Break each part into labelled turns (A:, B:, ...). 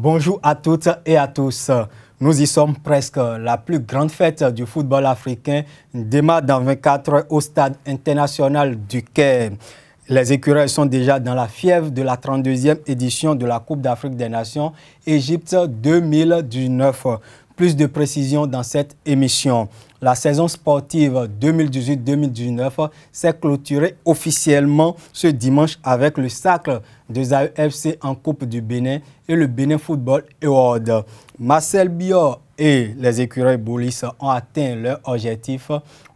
A: Bonjour à toutes et à tous. Nous y sommes presque. La plus grande fête du football africain démarre dans 24 heures au stade international du Caire. Les écureuils sont déjà dans la fièvre de la 32e édition de la Coupe d'Afrique des Nations Égypte 2019. Plus de précisions dans cette émission. La saison sportive 2018-2019 s'est clôturée officiellement ce dimanche avec le sacre des AEFC en Coupe du Bénin et le Bénin Football Award. Marcel Biot et les écureuils Boulis ont atteint leur objectif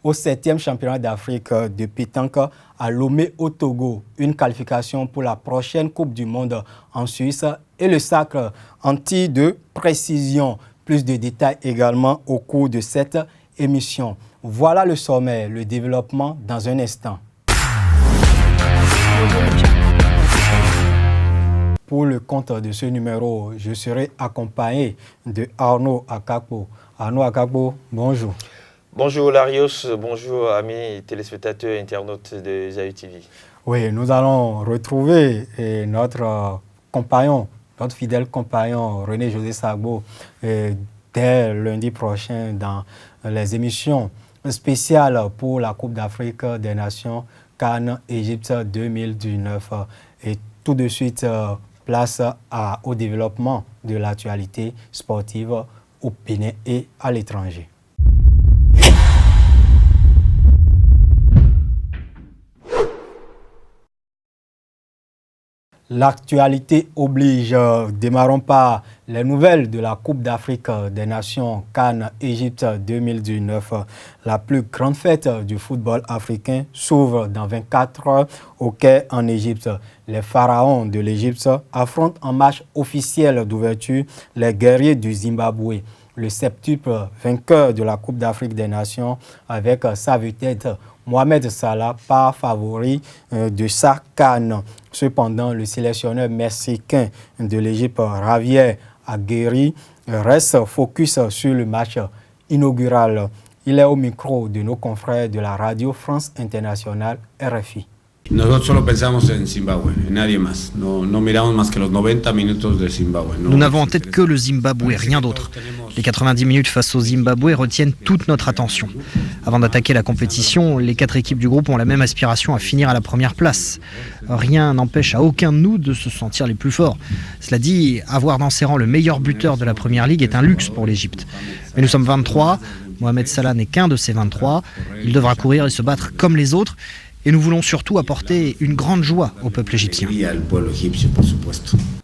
A: au 7e championnat d'Afrique de pétanque à Lomé au Togo. Une qualification pour la prochaine Coupe du Monde en Suisse et le sacre anti de précision. Plus de détails également au cours de cette émission. Voilà le sommet, le développement dans un instant. Pour le compte de ce numéro, je serai accompagné de Arnaud Akakpo. Arnaud Akakpo, bonjour.
B: Bonjour Larios, bonjour amis téléspectateurs et internautes de Zaï TV.
A: Oui, nous allons retrouver notre compagnon, notre fidèle compagnon René-José Sagbo dès lundi prochain dans les émissions spéciales pour la Coupe d'Afrique des Nations CAN Égypte 2019. Et tout de suite, place au développement de l'actualité sportive au Bénin et à l'étranger. L'actualité oblige. Démarrons par les nouvelles de la Coupe d'Afrique des Nations CAN Égypte 2019. La plus grande fête du football africain s'ouvre dans 24 heures au Caire en Égypte. Les pharaons de l'Égypte affrontent en match officiel d'ouverture les guerriers du Zimbabwe. Le septuple vainqueur de la Coupe d'Afrique des Nations avec sa vedette Mohamed Salah, pas favori de sa CAN. Cependant, le sélectionneur mexicain de l'Égypte, Javier Aguirre, reste focus sur le match inaugural. Il est au micro de nos confrères de la Radio France Internationale, RFI.
C: Nosotros solo pensamos en Zimbabue, en nadie más. No miramos más que los 90 minutos de Zimbabue.
D: Nous n'avons en tête que le Zimbabwe, rien d'autre. Les 90 minutes face au Zimbabwe retiennent toute notre attention. Avant d'attaquer la compétition, les 4 équipes du groupe ont la même aspiration à finir à la première place. Rien n'empêche à aucun de nous de se sentir les plus forts. Cela dit, avoir dans ses rangs le meilleur buteur de la Première Ligue est un luxe pour l'Égypte. Mais nous sommes 23, Mohamed Salah n'est qu'un de ces 23. Il devra courir et se battre comme les autres. Et nous voulons surtout apporter une grande joie au peuple égyptien.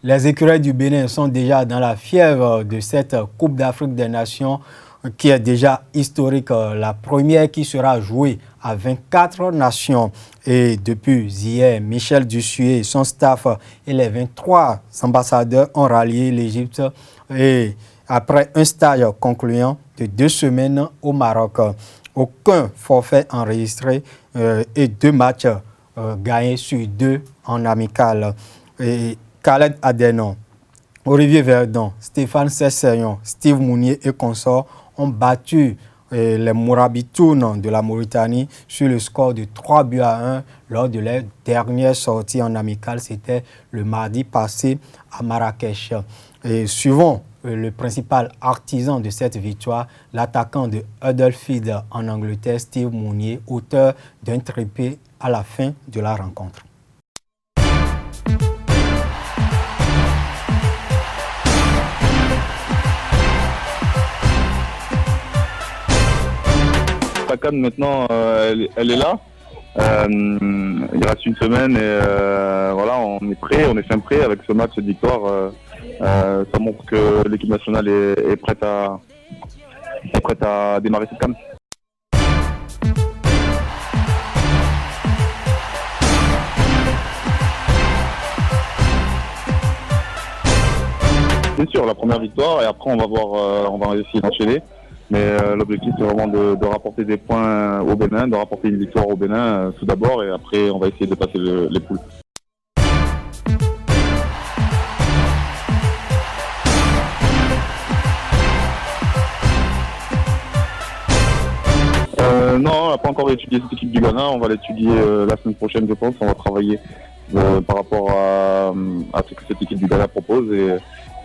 A: Les écureuils du Bénin sont déjà dans la fièvre de cette Coupe d'Afrique des Nations qui est déjà historique. La première qui sera jouée à 24 nations. Et depuis hier, Michel Dussuet, son staff et les 23 ambassadeurs ont rallié l'Égypte. Et après un stage concluant de 2 semaines au Maroc. Aucun forfait enregistré et 2 matchs gagnés sur 2 en amical. Et Khaled Adenon, Olivier Verdon, Stéphane Sesseyon, Steve Mounier et consorts ont battu les Mourabitounes de la Mauritanie sur le score de 3-1 lors de leur dernière sortie en amical. C'était le mardi passé à Marrakech. Et suivant le principal artisan de cette victoire, l'attaquant de Huddersfield en Angleterre, Steve Mounier, auteur d'un triplé à la fin de la rencontre.
E: La CAN maintenant, elle est là. Il reste une semaine et voilà, on est prêt, on est fin prêt avec ce match de victoire. Ça montre que l'équipe nationale est prête à démarrer cette CAN. Bien sûr, la première victoire et après on va voir, on va essayer d'enchaîner. Mais l'objectif c'est vraiment de rapporter des points au Bénin, de rapporter une victoire au Bénin tout d'abord et après on va essayer de passer les poules. Non, on n'a pas encore étudié cette équipe du Ghana, on va l'étudier la semaine prochaine je pense, on va travailler par rapport à ce que cette équipe du Ghana propose et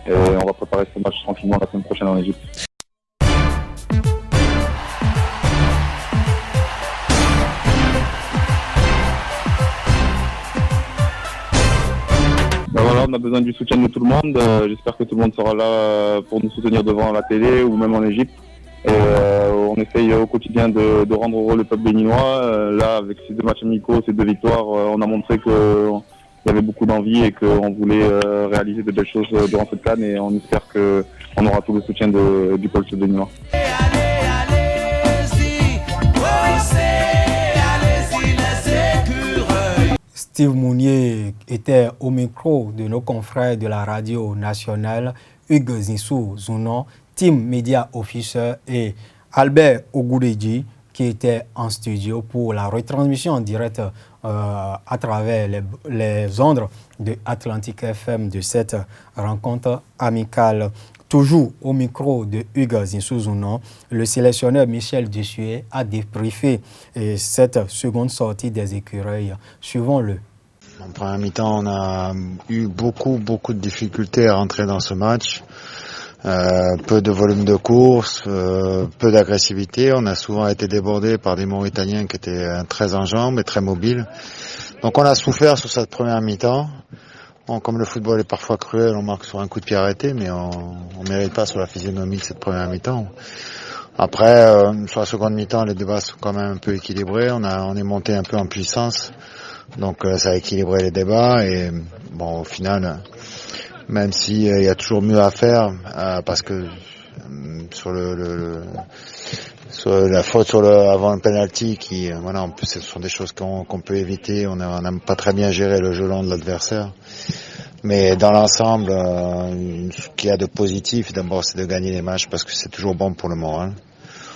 E: Et on va préparer ce match tranquillement la semaine prochaine en Égypte. Voilà, on a besoin du soutien de tout le monde. J'espère que tout le monde sera là pour nous soutenir devant la télé ou même en Égypte. Et on essaye au quotidien de rendre heureux le peuple béninois. Là, avec ces 2 matchs amicaux, ces 2 victoires, on a montré qu'il y avait beaucoup d'envie et qu'on voulait réaliser de belles choses durant cette CAN. Et on espère qu'on aura tout le soutien du peuple béninois.
A: Steve Mounier était au micro de nos confrères de la radio nationale, Hugues Zinsou Zounon, Team Media Officer et Albert Ogoudeji qui était en studio pour la retransmission en direct à travers les ondes de Atlantic FM de cette rencontre amicale. Toujours au micro de Hugues Zinsou Zounon, le sélectionneur Michel Dussuet a débriefé cette seconde sortie des écureuils. Suivons-le.
F: En première mi-temps, on a eu beaucoup de difficultés à rentrer dans ce match. Peu de volume de course, peu d'agressivité. On a souvent été débordé par des Mauritaniens qui étaient très en jambes et très mobiles. Donc on a souffert sur cette première mi-temps. Bon, comme le football est parfois cruel, on marque sur un coup de pied arrêté, mais on mérite pas sur la physionomie de cette première mi-temps. Après, sur la seconde mi-temps, les débats sont quand même un peu équilibrés. On est monté un peu en puissance, donc ça a équilibré les débats. Et bon, au final, même s'il y a toujours mieux à faire, parce que sur la faute avant le penalty, voilà, ce sont des choses qu'on peut éviter. On n'a pas très bien géré le jeu long de l'adversaire. Mais dans l'ensemble, ce qu'il y a de positif, d'abord, c'est de gagner les matchs parce que c'est toujours bon pour le moral.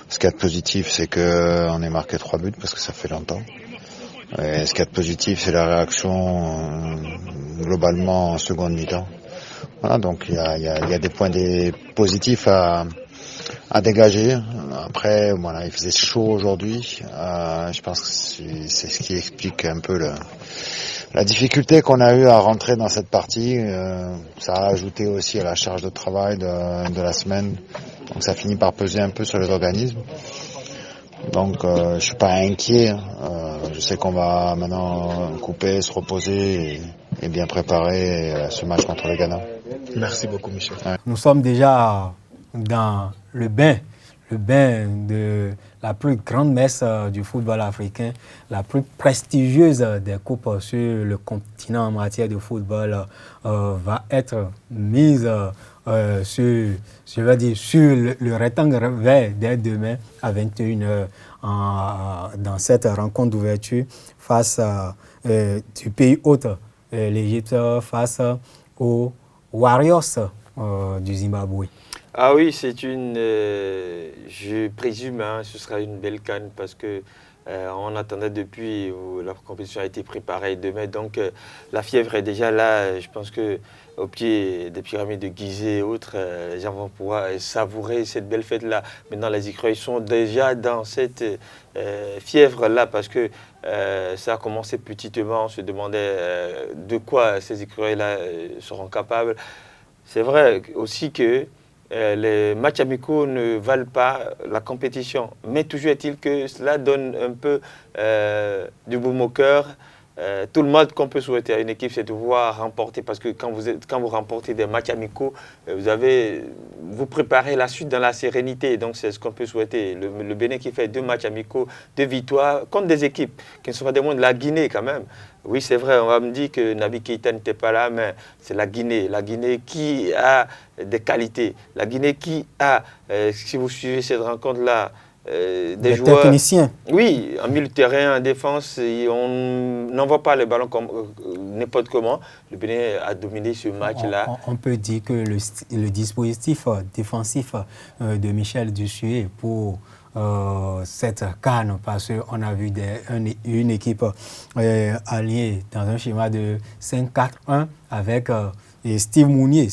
F: Ce qu'il y a de positif, c'est qu'on ait marqué 3 buts parce que ça fait longtemps. Et ce qu'il y a de positif, c'est la réaction globalement en seconde mi-temps. Voilà, donc il y a des points positifs à dégager. Après, voilà, il faisait chaud aujourd'hui. Je pense que c'est ce qui explique un peu la difficulté qu'on a eu à rentrer dans cette partie. Ça a ajouté aussi à la charge de travail de la semaine. Donc ça finit par peser un peu sur les organismes. Donc je suis pas inquiet. Je sais qu'on va maintenant couper, se reposer et bien préparer ce match contre le Ghana.
G: Merci beaucoup, Michel.
F: Ouais.
A: Nous sommes déjà dans le bain de la plus grande messe du football africain, la plus prestigieuse des coupes sur le continent en matière de football va être mise sur le rectangle vert dès demain à 21h dans cette rencontre d'ouverture face du pays hôte, l'Égypte, face aux Warriors du Zimbabwe.
B: Ah oui, je présume, ce sera une belle CAN parce que on attendait depuis où la compétition a été préparée demain. Donc la fièvre est déjà là. Je pense que au pied des pyramides de Gizeh et autres, les gens vont pouvoir savourer cette belle fête-là. Maintenant, les écureuils sont déjà dans cette fièvre-là parce que ça a commencé petitement. On se demandait de quoi ces écureuils-là seront capables. C'est vrai aussi que les matchs amicaux ne valent pas la compétition. Mais toujours est-il que cela donne un peu du baume au cœur. Tout le monde qu'on peut souhaiter à une équipe, c'est de pouvoir remporter. Parce que quand vous remportez des matchs amicaux, vous préparez la suite dans la sérénité. Donc c'est ce qu'on peut souhaiter. Le Bénin qui fait 2 matchs amicaux, 2 victoires contre des équipes qui ne sont pas des moindres. La Guinée quand même. Oui, c'est vrai, on va me dire que Naby Keïta n'était pas là, mais c'est la Guinée. La Guinée qui a des qualités. La Guinée qui a, si vous suivez cette rencontre-là, des joueurs
A: techniciens. Oui,
B: en milieu de terrain, en défense, on n'envoie pas les ballons comme n'importe comment. Le Bénin a dominé ce match-là.
A: On peut dire que le dispositif défensif de Michel Dussuet pour cette CAN, parce qu'on a vu une équipe alliée dans un schéma de 5-4-1 avec Steve Mounier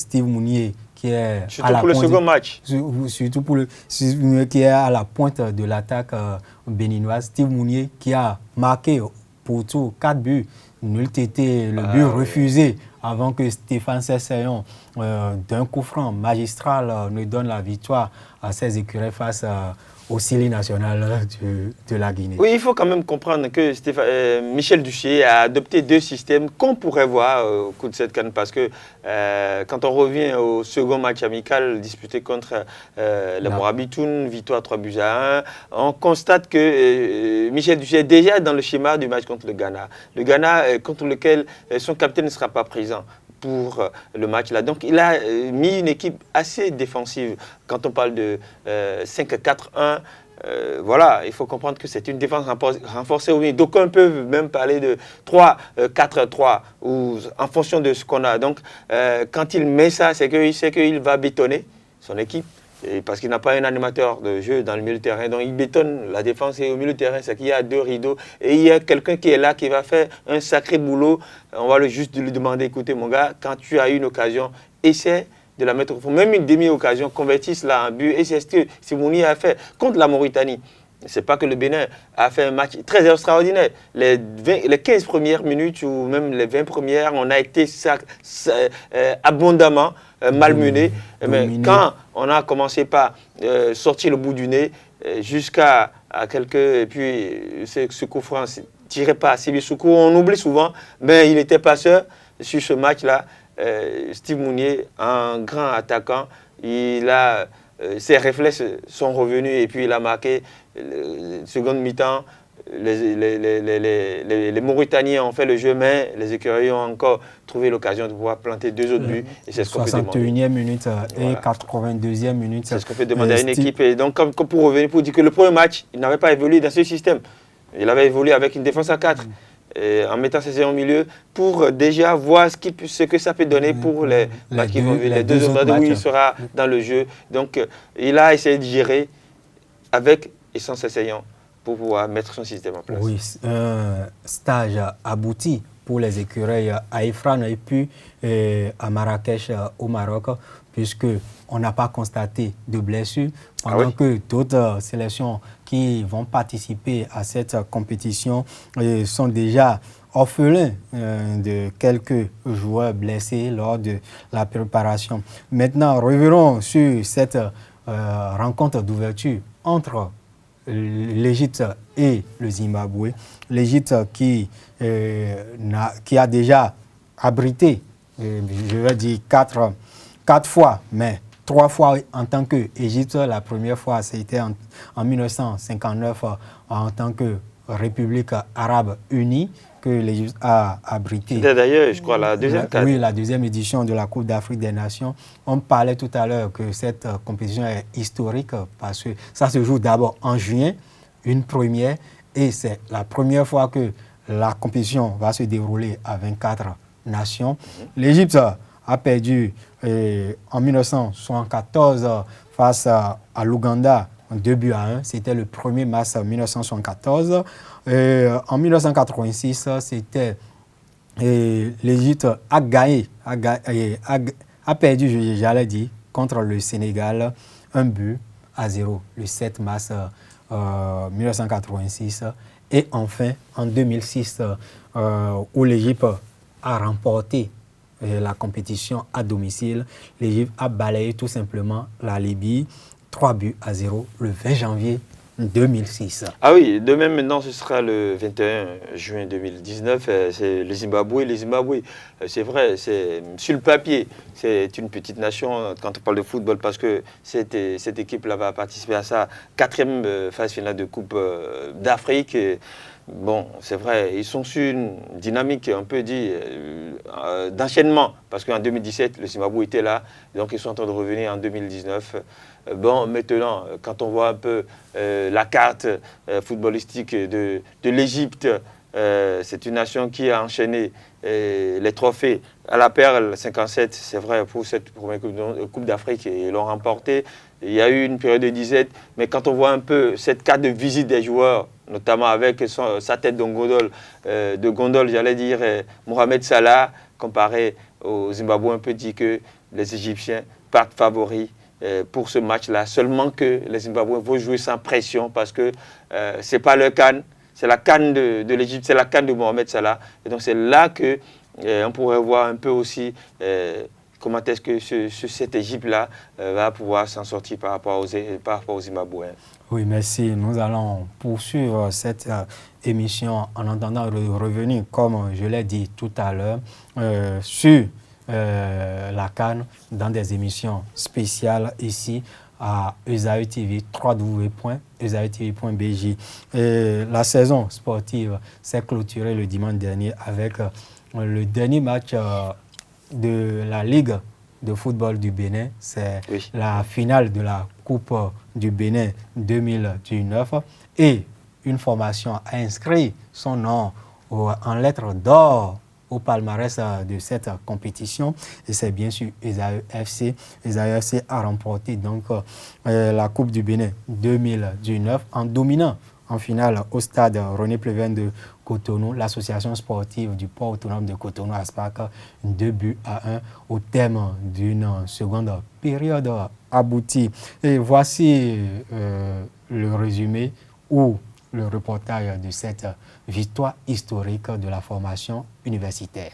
A: qui est
B: surtout pour le second match.
A: Surtout qui est à la pointe de l'attaque béninoise. Steve Mounier qui a marqué pour tout 4 buts. Nul était le but refusé avant que Stéphane Sessayon, d'un coup franc magistral, ne donne la victoire à ses écureuils face au Sili national de la Guinée.
B: Oui, il faut quand même comprendre que Michel Duchier a adopté deux systèmes qu'on pourrait voir au cours de cette CAN, parce que quand on revient au second match amical disputé contre le Morabitoun, victoire 3-1, on constate que Michel Duchier est déjà dans le schéma du match contre le Ghana. Le Ghana contre lequel son capitaine ne sera pas présent pour le match là. Donc il a mis une équipe assez défensive. Quand on parle de 5-4-1, voilà, il faut comprendre que c'est une défense renforcée. Oui, d'aucuns peuvent même parler de 3-4-3 ou en fonction de ce qu'on a. Donc quand il met ça, c'est qu'il sait qu'il va bétonner son équipe. Et parce qu'il n'a pas un animateur de jeu dans le milieu de terrain. Donc il bétonne la défense, et au milieu de terrain, c'est qu'il y a deux rideaux. Et il y a quelqu'un qui est là, qui va faire un sacré boulot. On va juste lui demander, écoutez mon gars, quand tu as une occasion, essaie de la mettre au fond. Même une demi-occasion, convertisse-la en but. Et c'est ce que Simouni a fait contre la Mauritanie. Ce n'est pas que le Bénin a fait un match très extraordinaire. Les 15 premières minutes ou même les 20 premières, on a été abondamment malmenés. Mais quand on a commencé par sortir le bout du nez jusqu'à quelques... Et puis ce coup franc tiré par Sibi Soukou, on oublie souvent, mais il était passeur sur ce match-là. Steve Mounier, un grand attaquant, ses réflexes sont revenus et puis il a marqué seconde mi-temps. Les Mauritaniens ont fait le jeu, mais les écureuils ont encore trouvé l'occasion de pouvoir planter deux autres buts. Et c'est ce qu'on peut demander.
A: 61e minute et 82e minute.
B: C'est ce qu'on peut demander à une équipe. Et donc, comme pour revenir, pour dire que le premier match, il n'avait pas évolué dans ce système. Il avait évolué avec une défense à 4. En mettant ses ailes au milieu pour déjà voir ce que ça peut donner pour les matchs qui vont venir. Les deux autres matchs où il sera dans le jeu. Donc, il a essayé de gérer avec et sans s'essayant pour pouvoir mettre son système en place.
A: Oui, un stage abouti pour les écureuils à Ifran et puis à Marrakech au Maroc, puisqu'on n'a pas constaté de blessures, pendant que d'autres sélections qui vont participer à cette compétition sont déjà orphelins de quelques joueurs blessés lors de la préparation. Maintenant, revenons sur cette rencontre d'ouverture entre l'Égypte et le Zimbabwe. L'Égypte qui a déjà abrité, je vais dire 4 fois, mais 3 fois en tant qu'Égypte. La première fois, c'était en 1959 en tant que République arabe unie que l'Égypte a abrité.
B: C'était d'ailleurs, je crois, la deuxième CAN.
A: Oui, la deuxième édition de la Coupe d'Afrique des Nations. On parlait tout à l'heure que cette compétition est historique parce que ça se joue d'abord en juin, une première, et c'est la première fois que la compétition va se dérouler à 24 nations. L'Égypte a perdu en 1974 face à l'Ouganda 2-1. C'était le 1er mars 1974. En 1986, c'était l'Égypte a perdu, j'allais dire, contre le Sénégal 1-0 le 7 mars 1986. Et enfin, en 2006, où l'Égypte a remporté la compétition à domicile, l'Égypte a balayé tout simplement la Libye 3-0 le 20 janvier 2006.
B: Ah oui, de même maintenant, ce sera le 21 juin 2019, c'est le Zimbabwe. Le Zimbabwe, c'est vrai, sur le papier, c'est une petite nation quand on parle de football, parce que cette équipe-là va participer à sa 4e phase finale de Coupe d'Afrique. Bon, c'est vrai, ils sont sur une dynamique, on peut dire, d'enchaînement, parce qu'en 2017, le Zimbabwe était là, donc ils sont en train de revenir en 2019. Bon, maintenant, quand on voit un peu la carte footballistique de l'Égypte, c'est une nation qui a enchaîné les trophées à la perle 57, c'est vrai, pour cette première Coupe d'Afrique, et ils l'ont remporté. Il y a eu une période de disette, mais quand on voit un peu cette carte de visite des joueurs, notamment avec sa tête de gondole, j'allais dire, Mohamed Salah, comparé aux Zimbabwéens, on peut dire que les Égyptiens partent favoris pour ce match-là. Seulement que les Zimbabwéens vont jouer sans pression parce que ce n'est pas leur CAN, c'est la CAN de l'Égypte, c'est la CAN de Mohamed Salah. Et donc c'est là que on pourrait voir un peu aussi comment est-ce que cette Égypte-là va pouvoir s'en sortir par rapport aux Zimbabwéens.
A: Oui, merci. Nous allons poursuivre cette émission en entendant revenir, comme je l'ai dit tout à l'heure, sur la CAN dans des émissions spéciales ici à Esaü TV, www.esautv.bj. La saison sportive s'est clôturée le dimanche dernier avec le dernier match de la Ligue de football du Bénin. C'est la finale de la Coupe du Bénin 2019 et une formation a inscrit son nom en lettres d'or au palmarès de cette compétition et c'est bien sûr Esaü FC. Esaü FC a remporté donc la Coupe du Bénin 2019 en dominant en finale au stade René Pleven de Cotonou, l'association sportive du port autonome de Cotonou ASPAC, 2-1 au thème d'une seconde période aboutie. Et voici le résumé ou le reportage de cette victoire historique de la formation universitaire.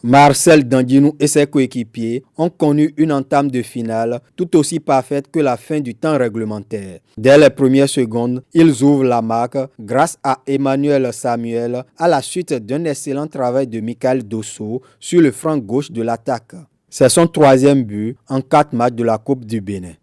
A: Marcel Dandinou et ses coéquipiers ont connu une entame de finale tout aussi parfaite que la fin du temps réglementaire. Dès les premières secondes, ils ouvrent la marque grâce à Emmanuel Samuel à la suite d'un excellent travail de Michael Dosso sur le flanc gauche de l'attaque. C'est son 3e but en 4 matchs de la Coupe du Bénin.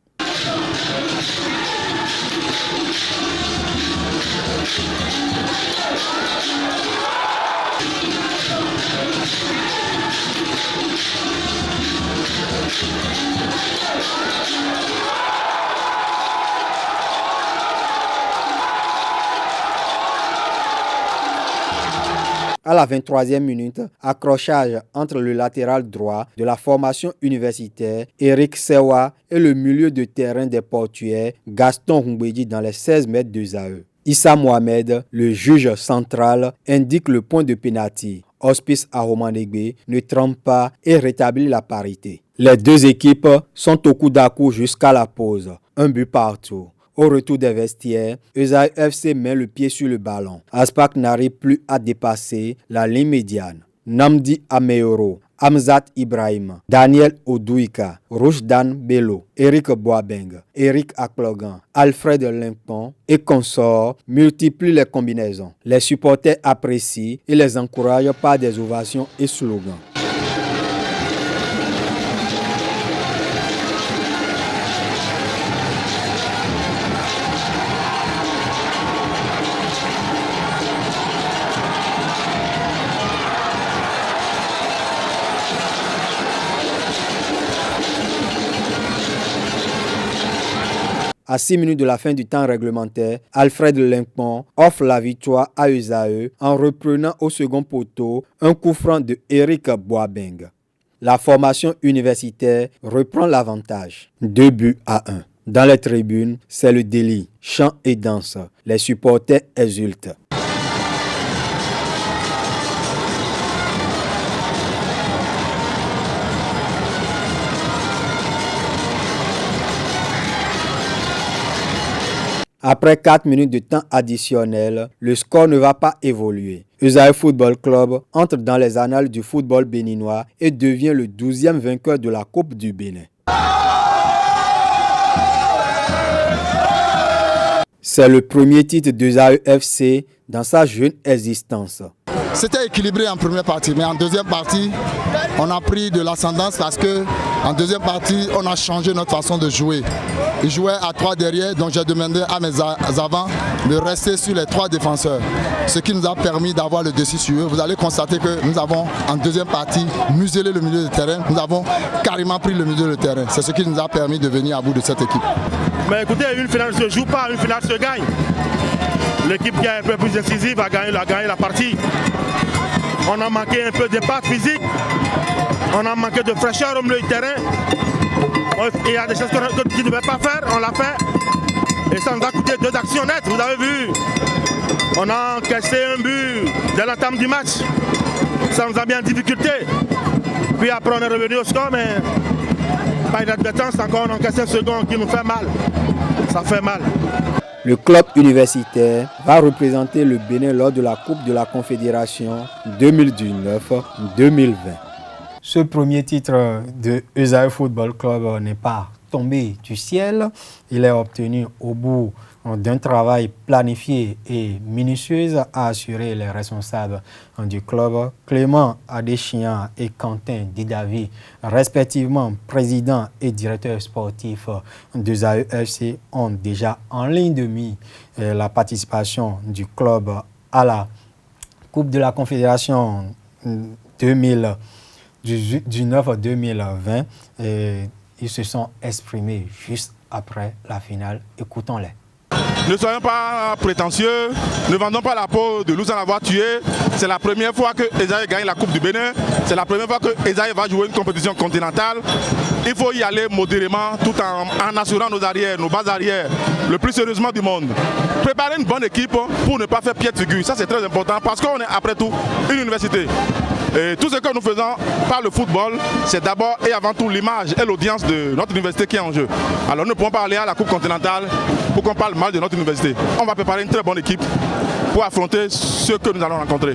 A: À la 23e minute, accrochage entre le latéral droit de la formation universitaire, Eric Sewa, et le milieu de terrain des Portuaires, Gaston Humbedi dans les 16 mètres de Esaü. Issa Mohamed, le juge central, indique le point de pénalty. Hospice Ahomanegbe ne trompe pas et rétablit la parité. Les deux équipes sont au coup d'à coup jusqu'à la pause. Un but partout. Au retour des vestiaires, Esaü FC met le pied sur le ballon. ASPAC n'arrive plus à dépasser la ligne médiane. Namdi Ameoro, Hamzat Ibrahim, Daniel Odouika, Roujdan Bello, Eric Boabeng, Eric Aklogan, Alfred Limpon et consorts multiplient les combinaisons. Les supporters apprécient et les encouragent par des ovations et slogans. À 6 minutes de la fin du temps réglementaire, Alfred Limpon offre la victoire à Esaü en reprenant au second poteau un coup franc de Eric Boabeng. La formation universitaire reprend l'avantage, 2-1. Dans les tribunes, c'est le délit, chant et danse. Les supporters exultent. Après 4 minutes de temps additionnel, le score ne va pas évoluer. Esaü Football Club entre dans les annales du football béninois et devient le 12e vainqueur de la Coupe du Bénin. C'est le premier titre d'Esaü FC dans sa jeune existence.
G: C'était équilibré en première partie, mais en deuxième partie, on a pris de l'ascendance parce que en deuxième partie, on a changé notre façon de jouer. Ils jouaient à 3 derrière, donc j'ai demandé à mes avants de rester sur les 3 défenseurs. Ce qui nous a permis d'avoir le dessus sur eux. Vous allez constater que nous avons en deuxième partie muselé le milieu de terrain. Nous avons carrément pris le milieu de terrain. C'est ce qui nous a permis de venir à bout de cette équipe.
H: Mais écoutez, une finale ne se joue pas, une finale se gagne. L'équipe qui est un peu plus décisive a gagné la partie. On a manqué un peu d'impact physique. On a manqué de fraîcheur au milieu du terrain. Il y a des choses qu'on ne devait pas faire, on l'a fait. Et ça nous a coûté 2 actions nettes, vous avez vu. On a encaissé un but dès l'entame du match. Ça nous a mis en difficulté. Puis après on est revenu au score, mais pas inadvertance, encore on a encaissé un second qui nous fait mal. Ça fait mal.
A: Le club universitaire va représenter le Bénin lors de la Coupe de la Confédération 2019-2020. Ce premier titre de Esaü Football Club n'est pas tombé du ciel. Il est obtenu au bout d'un travail planifié et minutieux, a assuré les responsables du club. Clément Adéchian et Quentin Didavi, respectivement président et directeur sportif d'Esaü FC, ont déjà en ligne de mire la participation du club à la Coupe de la Confédération 2019-2020. Ils se sont exprimés juste après la finale. Écoutons-les.
H: Ne soyons pas prétentieux, ne vendons pas la peau de nous en avoir tué. C'est la première fois que Esaü gagne la Coupe du Bénin. C'est la première fois que Esaü va jouer une compétition continentale. Il faut y aller modérément tout en assurant nos arrières, nos bases arrières, le plus sérieusement du monde. Préparer une bonne équipe pour ne pas faire pied de figure. Ça c'est très important parce qu'on est après tout une université. Et tout ce que nous faisons par le football, c'est d'abord et avant tout l'image et l'audience de notre université qui est en jeu. Alors nous ne pouvons pas aller à la Coupe continentale pour qu'on parle mal de notre université. On va préparer une très bonne équipe pour affronter ce que nous allons rencontrer.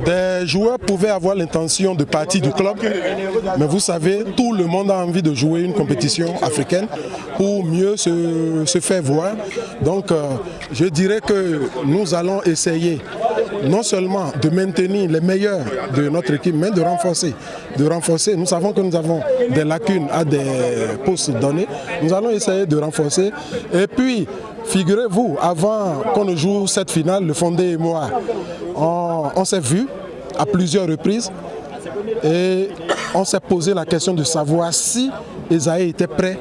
I: Des joueurs pouvaient avoir l'intention de partir du club, mais vous savez, tout le monde a envie de jouer une compétition africaine pour mieux se faire voir. Donc je dirais que nous allons essayer non seulement de maintenir les meilleurs de notre équipe, mais de renforcer. Nous savons que nous avons des lacunes à des postes donnés. Nous allons essayer de renforcer. Et puis, figurez-vous, avant qu'on ne joue cette finale, le Fondé et moi, on s'est vus à plusieurs reprises et on s'est posé la question de savoir si Esaü était prêt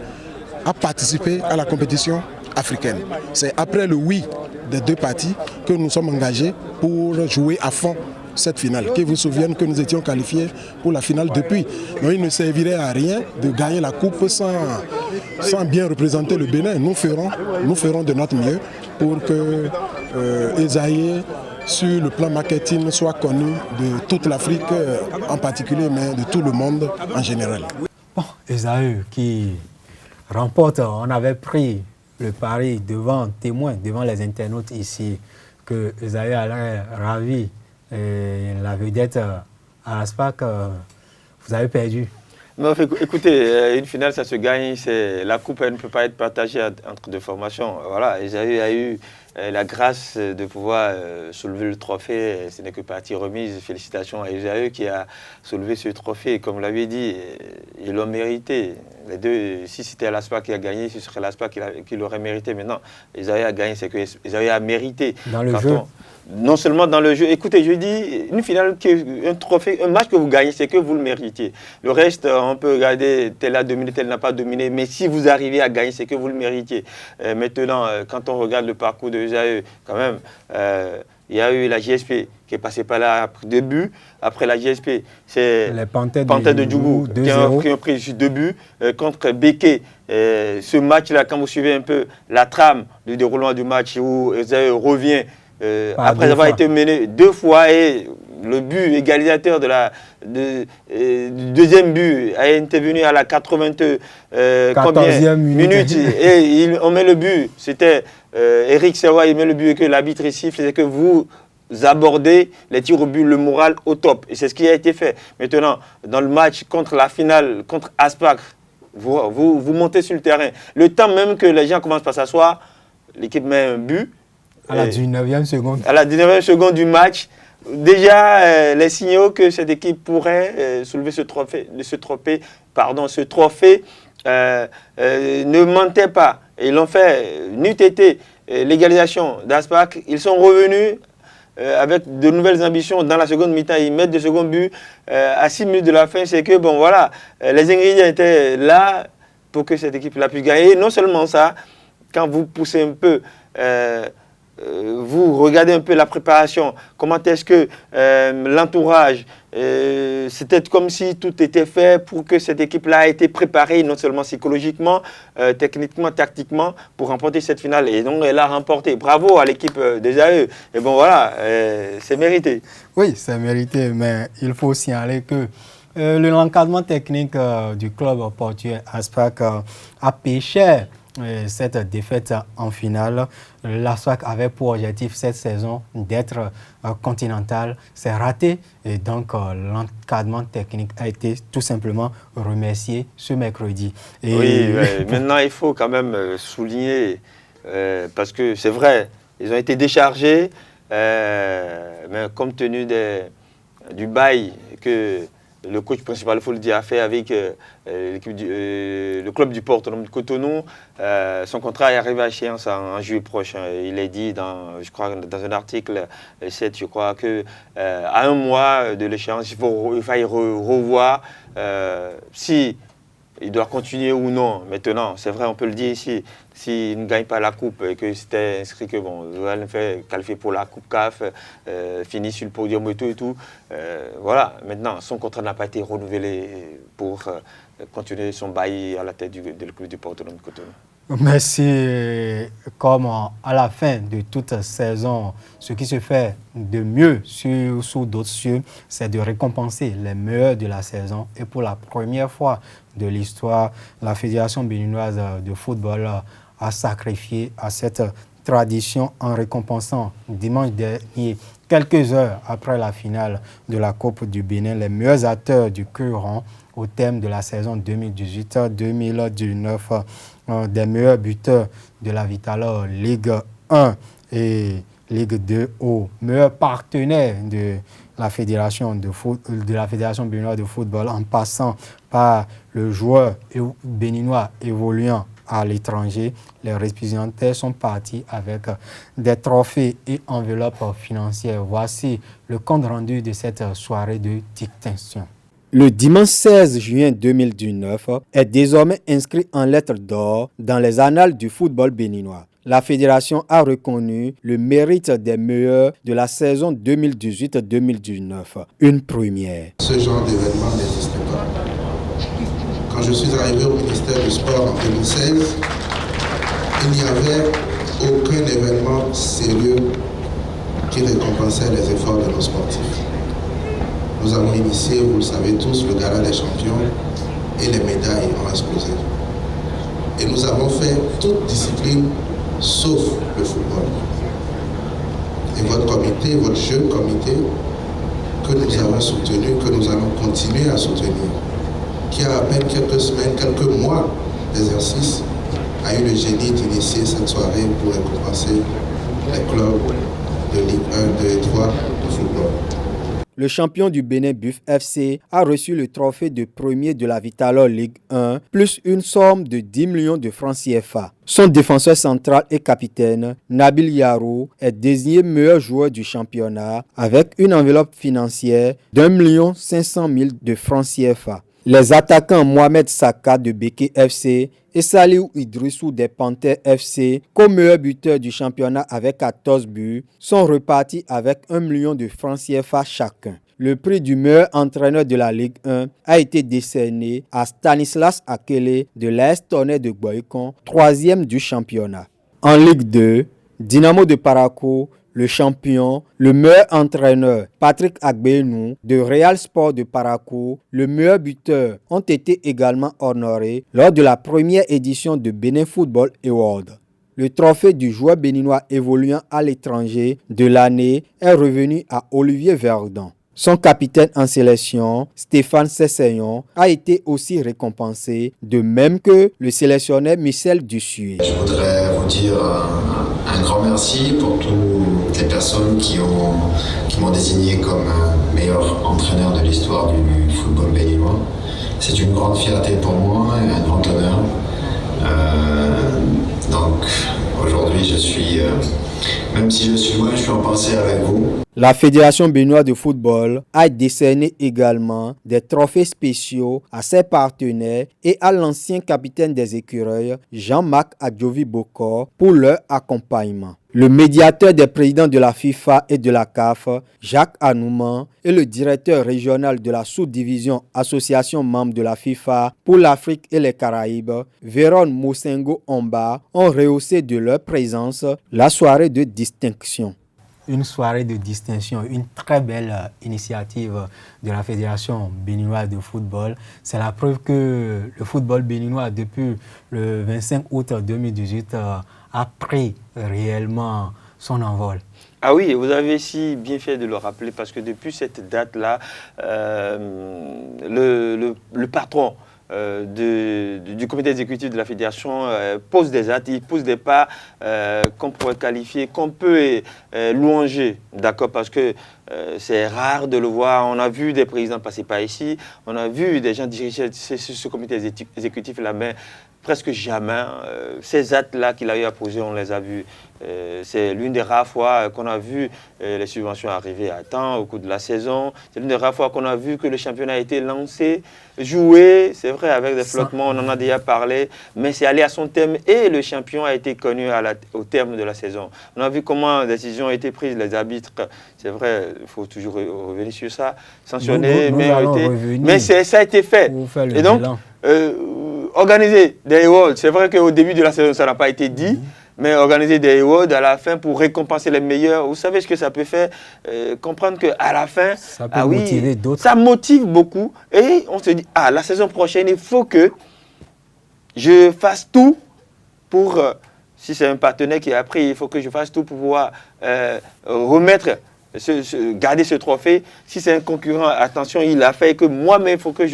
I: à participer à la compétition africaine. C'est après le oui des deux parties que nous sommes engagés pour jouer à fond cette finale. Que vous souvenez que nous étions qualifiés pour la finale depuis. Donc il ne servirait à rien de gagner la coupe sans bien représenter le Bénin. Nous ferons de notre mieux pour que Esaü, sur le plan marketing, soit connu de toute l'Afrique en particulier, mais de tout le monde en général.
A: Bon, Esaü qui remporte, on avait pris le pari devant témoins, devant les internautes ici, que Esaü allait ravi. Et la vedette à l'ASPAC, vous avez perdu.
B: Mais écoutez, une finale, ça se gagne. La coupe, elle ne peut pas être partagée entre deux formations. Voilà, Esaü a eu la grâce de pouvoir soulever le trophée. Ce n'est que partie remise. Félicitations à Esaü qui a soulevé ce trophée. Comme vous l'avez dit, ils l'ont mérité. Les deux, si c'était l'ASPAC qui a gagné, ce serait l'ASPAC qui l'aurait mérité. Maintenant, Esaü a gagné, c'est que Esaü a mérité.
A: Dans le jeu.
B: Non seulement dans le jeu. Écoutez, je dis, une finale, un trophée, un match que vous gagnez, c'est que vous le méritiez. Le reste, on peut regarder, tel a dominé, tel n'a pas dominé, mais si vous arrivez à gagner, c'est que vous le méritiez. Maintenant, quand on regarde le parcours de Esaü, quand même, il y a eu la JSP qui est passée par là après 2 buts. Après la JSP, c'est
A: les Panthères
B: de Djougou qui ont pris 2 buts contre Béké. Ce match-là, quand vous suivez un peu la trame du déroulement du match où Esaü revient après avoir été mené 2 fois et le but égalisateur du deuxième but a intervenu à la 14e minute et on met le but. C'était Eric Serrois, il met le but et que l'arbitre siffle, c'est que vous abordez les tirs au but, le moral au top. Et c'est ce qui a été fait. Maintenant, dans le match contre la finale, contre ASPAC, vous montez sur le terrain. Le temps même que les gens commencent par s'asseoir, l'équipe met un but.
A: À la 19e seconde.
B: À la 19e seconde du match, déjà les signaux que cette équipe pourrait soulever ce trophée ne mentaient pas. Ils l'ont fait, n'eût été l'égalisation d'ASPAC. Ils sont revenus avec de nouvelles ambitions dans la seconde mi-temps. Ils mettent de second but à 6 minutes de la fin. C'est que, bon voilà, les ingrédients étaient là pour que cette équipe la puisse gagner. Et non seulement ça, quand vous poussez un peu... vous regardez un peu la préparation, comment est-ce que l'entourage, c'était comme si tout était fait pour que cette équipe-là ait été préparée, non seulement psychologiquement, techniquement, tactiquement, pour remporter cette finale. Et donc, elle a remporté. Bravo à l'équipe d'Esaü. Et bon, voilà, c'est mérité.
A: Oui, c'est mérité, mais il faut signaler que l'encadrement technique du club portuaire ASPAC a payé cher cette défaite en finale. La SWAC avait pour objectif cette saison d'être continentale. C'est raté et donc l'encadrement technique a été tout simplement remercié ce mercredi. Et
B: oui, maintenant il faut quand même souligner, parce que c'est vrai, ils ont été déchargés, mais compte tenu du bail que le coach principal, il faut le dire, a fait avec le club du Port Autonome de Cotonou. Son contrat est arrivé à échéance en juillet prochain. Il est dit, je crois, dans un article 7, je crois, qu'à un mois de l'échéance, il faille revoir si il doit continuer ou non. Maintenant, c'est vrai, on peut le dire ici, s'il ne gagne pas la coupe et que c'était inscrit que bon, Zoal fait qualifier pour la coupe CAF, finit sur le podium et tout. Voilà, maintenant, son contrat n'a pas été renouvelé pour continuer son bail à la tête du club du Port Autonome de Cotonou.
A: Merci. Comme à la fin de toute saison, ce qui se fait de mieux sous d'autres cieux, c'est de récompenser les meilleurs de la saison. Et pour la première fois de l'histoire, la Fédération béninoise de football a sacrifié à cette tradition en récompensant dimanche dernier, quelques heures après la finale de la Coupe du Bénin, les meilleurs acteurs du Courant au thème de la saison 2018-2019, des meilleurs buteurs de la Vitalor Ligue 1 et Ligue 2 aux meilleurs partenaires de la Fédération béninoise de football, en passant par le joueur béninois évoluant à l'étranger. Les récipiendaires sont partis avec des trophées et enveloppes financières. Voici le compte rendu de cette soirée de distinction. Le dimanche 16 juin 2019 est désormais inscrit en lettres d'or dans les annales du football béninois. La fédération a reconnu le mérite des meilleurs de la saison 2018-2019. Une première.
J: Ce genre d'événement n'existe pas. Quand je suis arrivé au ministère du Sport en 2016, il n'y avait aucun événement sérieux qui récompensait les efforts de nos sportifs. Nous avons initié, vous le savez tous, le Gala des champions et les médailles ont explosé. Et nous avons fait toute discipline sauf le football. Et votre comité, votre jeune comité, que nous avons soutenu, que nous allons continuer à soutenir, qui a à peine quelques semaines, quelques mois d'exercice, a eu le génie d'initier cette soirée pour récompenser les clubs de Ligue 1, 2 et 3 de football.
A: Le champion du Bénin Buff FC a reçu le trophée de premier de la Vitalor Ligue 1, plus une somme de 10 millions de francs CFA. Son défenseur central et capitaine, Nabil Yarou, est désigné meilleur joueur du championnat avec une enveloppe financière d'1 500 000 de francs CFA. Les attaquants Mohamed Saka de Beke FC et Saliou Idrissou des Panthères FC, comme meilleur buteur du championnat avec 14 buts, sont repartis avec 1 million de francs CFA chacun. Le prix du meilleur entraîneur de la Ligue 1 a été décerné à Stanislas Akele de l'AS Tonnerre de Boycon, 3e du championnat. En Ligue 2, Dynamo de Parakou, le champion, le meilleur entraîneur Patrick Agbenou de Real Sport de Parakou, le meilleur buteur ont été également honorés lors de la première édition de Benin Football Award. Le trophée du joueur béninois évoluant à l'étranger de l'année est revenu à Olivier Verdon. Son capitaine en sélection, Stéphane Sessayon, a été aussi récompensé, de même que le sélectionneur Michel Dussuet.
K: Je voudrais vous dire un grand merci pour toutes les personnes qui m'ont désigné comme meilleur entraîneur de l'histoire du football béninois. C'est une grande fierté pour moi et un grand honneur. Donc aujourd'hui, je suis, même si je suis loin, je suis en pensée avec vous.
A: La Fédération béninoise de football a décerné également des trophées spéciaux à ses partenaires et à l'ancien capitaine des écureuils, Jean-Marc Adjovi Bokor, pour leur accompagnement. Le médiateur des présidents de la FIFA et de la CAF, Jacques Anouman, et le directeur régional de la sous-division Association membre de la FIFA pour l'Afrique et les Caraïbes, Véron Mosengo Omba, ont rehaussé de leur présence la soirée de distinction. une soirée de distinction, une très belle initiative de la Fédération béninoise de football. C'est la preuve que le football béninois, depuis le 25 août 2018, a pris réellement son envol.
B: Ah oui, vous avez si bien fait de le rappeler parce que depuis cette date-là, le patron du comité exécutif de la fédération pose des actes, il pose des pas qu'on pourrait qualifier, qu'on peut louanger, d'accord, parce que c'est rare de le voir. On a vu des présidents passer par ici, on a vu des gens diriger ce comité exécutif-là, mais presque jamais. Ces actes-là qu'il a eu à poser, on les a vus. C'est l'une des rares fois qu'on a vu les subventions arriver à temps au cours de la saison. C'est l'une des rares fois qu'on a vu que le championnat a été lancé, joué, c'est vrai, avec des flottements, on en a déjà parlé, mais c'est allé à son terme et le champion a été connu au terme de la saison. On a vu comment les décisions ont été prises, les arbitres, c'est vrai, il faut toujours revenir sur ça, sanctionner, mais ça a été fait. Et donc, organiser des awards, c'est vrai qu'au début de la saison, ça n'a pas été dit, mais organiser des awards à la fin pour récompenser les meilleurs, vous savez ce que ça peut faire, comprendre qu'à la fin,
A: ça peut motiver d'autres.
B: Ça motive beaucoup et on se dit, la saison prochaine, il faut que je fasse tout pour, si c'est un partenaire qui a pris, il faut que je fasse tout pour pouvoir remettre, garder ce trophée. Si c'est un concurrent, attention, il a fait que moi-même, il faut que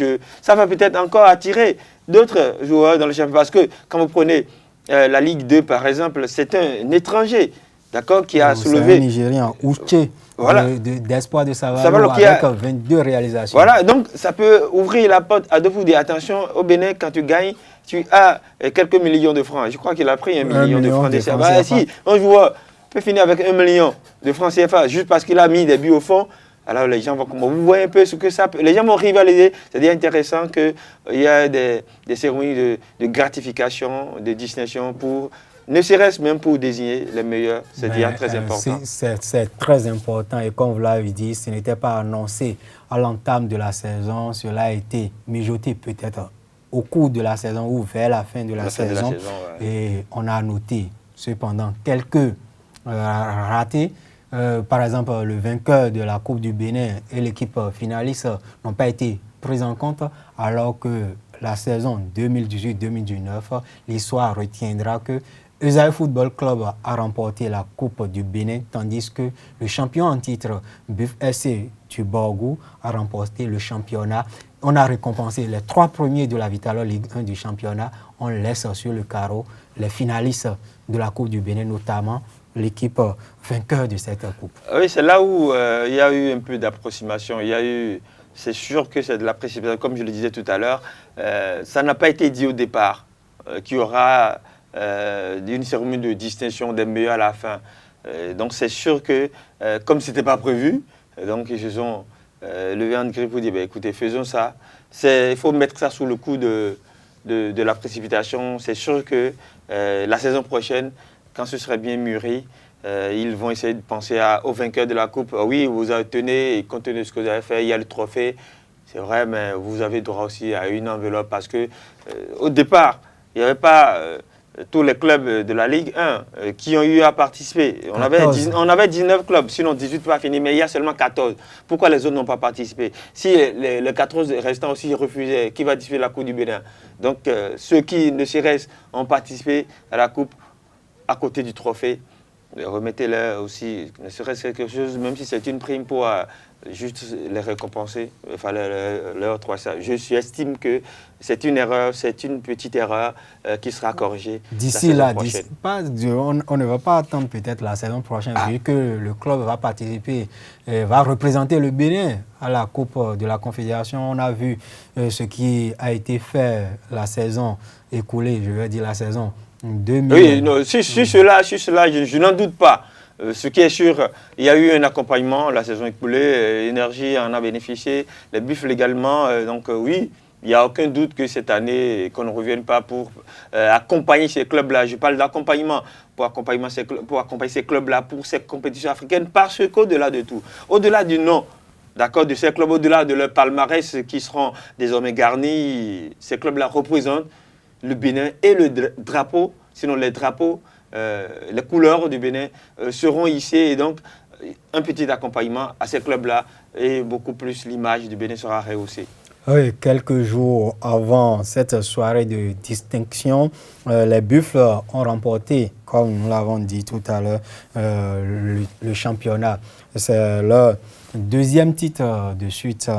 B: ça va peut-être encore attirer d'autres joueurs dans le championnat. Parce que quand vous prenez la Ligue 2, par exemple, c'est un étranger, d'accord, qui a soulevé...
A: C'est un Nigérien, Ouché,
B: voilà,
A: d'Espoir de Savalo, avec 22 réalisations.
B: Voilà, donc ça peut ouvrir la porte à d'autres pour dire, attention, au Bénin, quand tu gagnes, tu as quelques millions de francs. Je crois qu'il a pris 1 million de francs CFA. Si un joueur peut finir avec 1 million de francs CFA juste parce qu'il a mis des buts au fond, alors les gens vont comprendre. Vous voyez un peu ce que ça peut... Les gens vont rivaliser. C'est-à-dire intéressant qu'il y a des cérémonies de gratification, de distinction pour... Ne serait-ce même pour désigner les meilleurs, c'est déjà très important.
A: C'est très important et comme vous l'avez dit, ce n'était pas annoncé à l'entame de la saison, cela a été mijoté peut-être au cours de la saison ou vers la fin de la saison. Et on a noté cependant quelques ratés. Par exemple, le vainqueur de la Coupe du Bénin et l'équipe finaliste n'ont pas été pris en compte alors que la saison 2018-2019, l'histoire retiendra que Esaïe Football Club a remporté la Coupe du Bénin, tandis que le champion en titre, Buff SC Tuborgou, a remporté le championnat. On a récompensé les 3 premiers de la Vitalo Ligue 1 du championnat. On laisse sur le carreau les finalistes de la Coupe du Bénin, notamment l'équipe vainqueur de cette coupe.
B: Oui, c'est là où il y a eu un peu d'approximation. C'est sûr que c'est de la précipitation, comme je le disais tout à l'heure. Ça n'a pas été dit au départ qu'il y aura une cérémonie de distinction des meilleurs à la fin. Donc c'est sûr que, comme ce n'était pas prévu, donc ils se sont levés en grille pour dire, écoutez, faisons ça. Il faut mettre ça sous le coup de la précipitation. C'est sûr que la saison prochaine, quand ce serait bien mûri, ils vont essayer de penser au vainqueur de la Coupe. Oui, vous avez tenu, et compte tenu de ce que vous avez fait, il y a le trophée. C'est vrai, mais vous avez droit aussi à une enveloppe parce que au départ, il n'y avait pas tous les clubs de la Ligue 1 qui ont eu à participer. On avait 19 clubs, sinon 18 pas fini, mais il y a seulement 14. Pourquoi les autres n'ont pas participé? Si les 14 restants aussi refusaient, qui va disputer la Coupe du Bénin? Donc ceux qui ne serait-ce ont participé à la Coupe à côté du trophée, remettez-leur aussi, ne serait-ce quelque chose, même si c'est une prime pour juste les récompenser, enfin leur trois ça. J'estime que c'est une erreur, c'est une petite erreur qui sera corrigée
A: d'ici là. On ne va pas attendre peut-être la saison prochaine, vu que le club va participer, va représenter le Bénin à la Coupe de la Confédération. On a vu ce qui a été fait la saison écoulée, je vais dire la saison 2000. Oui,
B: non, sur cela, je n'en doute pas. Ce qui est sûr, il y a eu un accompagnement, la saison écoulée, Énergie en a bénéficié, les Buffles également. Donc oui, il n'y a aucun doute que cette année, qu'on ne revienne pas pour accompagner ces clubs-là. Je parle d'accompagnement pour accompagner ces clubs-là pour ces compétitions africaines, parce qu'au-delà de tout, au-delà du nom, d'accord, de ces clubs, au-delà de leur palmarès qui seront désormais garnis, ces clubs-là représentent le Bénin et le drapeau, sinon les drapeaux, les couleurs du Bénin seront hissées. Et donc, un petit accompagnement à ces clubs-là et beaucoup plus l'image du Bénin sera rehaussée.
A: Oui, quelques jours avant cette soirée de distinction, les Buffles ont remporté, comme nous l'avons dit tout à l'heure, le championnat. C'est leur deuxième titre de suite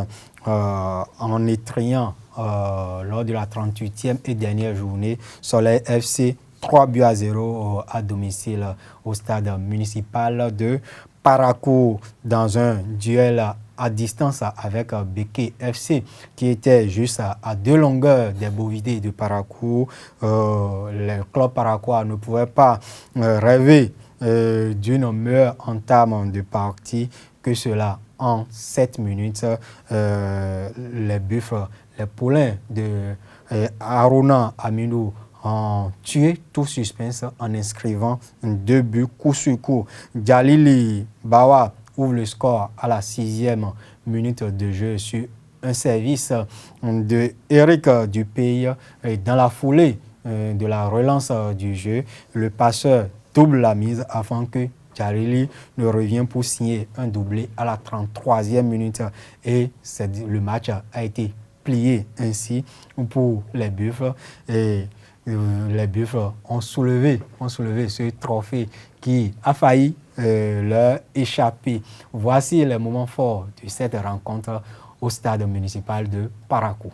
A: en étriant lors de la 38e et dernière journée Soleil FC 3-0 à domicile au stade municipal de Parakou dans un duel à distance avec Béké FC qui était juste à 2 longueurs des Bovidés de Parakou. Le club paraquois ne pouvait pas rêver d'une meilleure entame de partie que cela. En 7 minutes, les Buffles, les poulains de Haruna Aminou ont tué tout suspense en inscrivant 2 buts coup sur coup. Jalili Bawa ouvre le score à la 6e minute de jeu sur un service de Eric Dupey. Dans la foulée de la relance du jeu, le passeur double la mise afin que Jalili ne revient pour signer un doublé à la 33e minute. Et le match a été plié ainsi pour les Buffles. Et les Buffles ont soulevé ce trophée qui a failli leur échapper. Voici les moments forts de cette rencontre au stade municipal de Parakou.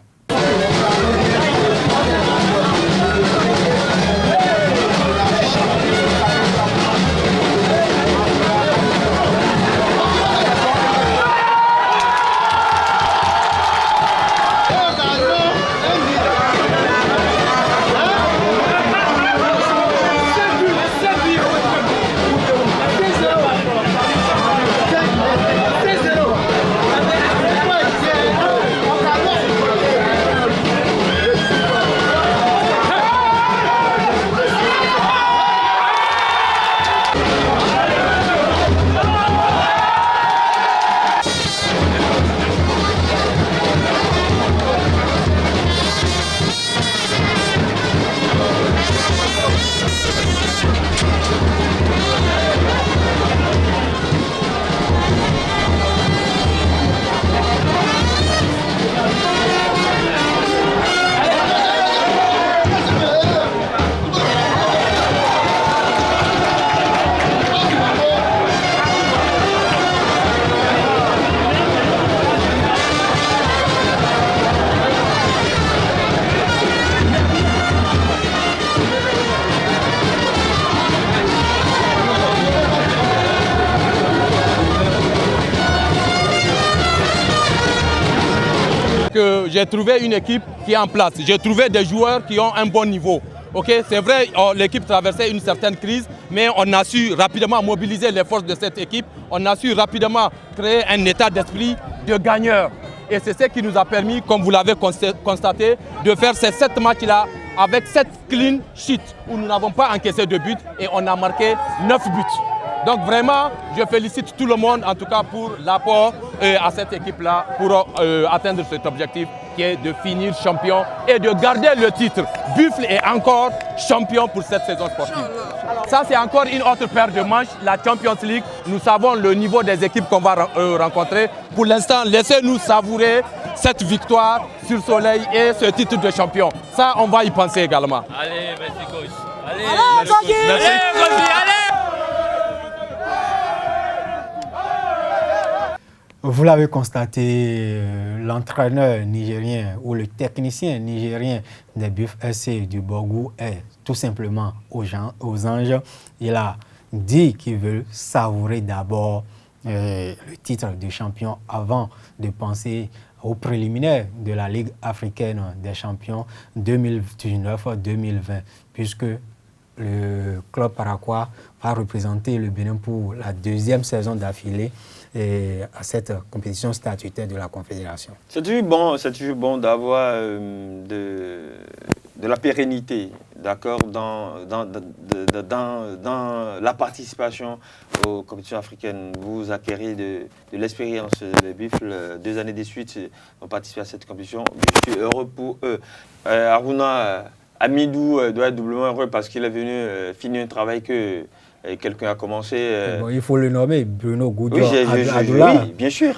L: J'ai trouvé une équipe qui est en place. J'ai trouvé des joueurs qui ont un bon niveau. Okay? C'est vrai, l'équipe traversait une certaine crise, mais on a su rapidement mobiliser les forces de cette équipe. On a su rapidement créer un état d'esprit de gagneur. Et c'est ce qui nous a permis, comme vous l'avez constaté, de faire ces 7 matchs-là avec 7 clean sheets où nous n'avons pas encaissé de but et on a marqué 9 buts. Donc vraiment, je félicite tout le monde, en tout cas pour l'apport à cette équipe-là pour atteindre cet objectif qui est de finir champion et de garder le titre. Buffle est encore champion pour cette saison sportive. Ça, c'est encore une autre paire de manches, la Champions League. Nous savons le niveau des équipes qu'on va rencontrer. Pour l'instant, laissez-nous savourer cette victoire sur Soleil et ce titre de champion. Ça, on va y penser également.
M: Allez, merci coach. Allez,
L: merci. Merci.
M: Allez.
A: Vous l'avez constaté, l'entraîneur nigérien ou le technicien nigérien des Buffles FC du Borgou est tout simplement aux anges. Il a dit qu'il veut savourer d'abord le titre de champion avant de penser aux préliminaires de la Ligue africaine des champions 2019-2020, puisque le club paraquois va représenter le Bénin pour la 2e saison d'affilée à cette compétition statutaire de la Confédération.
B: C'est toujours bon d'avoir de la pérennité, d'accord, dans la participation aux compétitions africaines. Vous acquérez de l'expérience. Les Buffles, 2 années de suite, ont participé à cette compétition. Je suis heureux pour eux. Haruna Amidou doit être doublement heureux parce qu'il est venu finir un travail que quelqu'un a commencé.
A: Bon, il faut le nommer, Bruno Goudio.
B: Oui, bien sûr.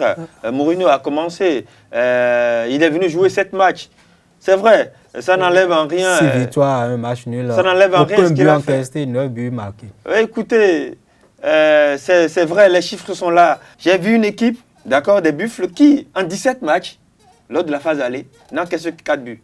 B: Mourinho a commencé. Il est venu jouer 7 matchs. C'est vrai, ça n'enlève en rien.
A: 6 victoires, 1 match nul.
B: Ça n'enlève en rien ce qu'il a fait.
A: 9 buts marqués.
B: Écoutez, c'est vrai, les chiffres sont là. J'ai vu une équipe, d'accord, des Buffles qui, en 17 matchs, lors de la phase aller, n'encaissent que 4 buts.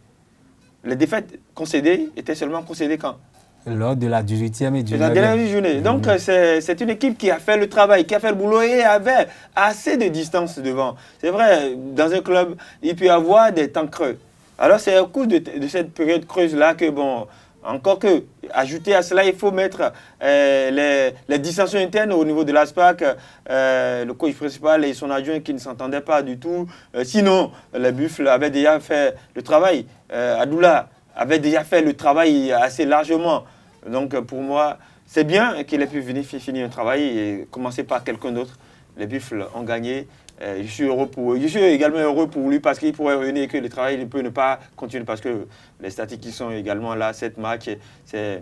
B: Les défaites concédées étaient seulement concédées quand?
A: Lors de la 18e et 19e.
B: La dernière journée. Donc, c'est une équipe qui a fait le travail, qui a fait le boulot et avait assez de distance devant. C'est vrai, dans un club, il peut y avoir des temps creux. Alors, c'est au cours de cette période creuse-là que, bon, encore que, ajouter à cela, il faut mettre les dissensions internes au niveau de l'ASPAC, le coach principal et son adjoint qui ne s'entendaient pas du tout. Sinon, les Buffles avaient déjà fait le travail. Adoula avait déjà fait le travail assez largement. Donc, pour moi, c'est bien qu'il ait pu venir finir un travail et commencer par quelqu'un d'autre. Les Buffles ont gagné. Je suis également heureux pour lui parce qu'il pourrait revenir et que le travail ne peut ne pas continuer parce que les statistiques sont également là. 7 matchs, c'est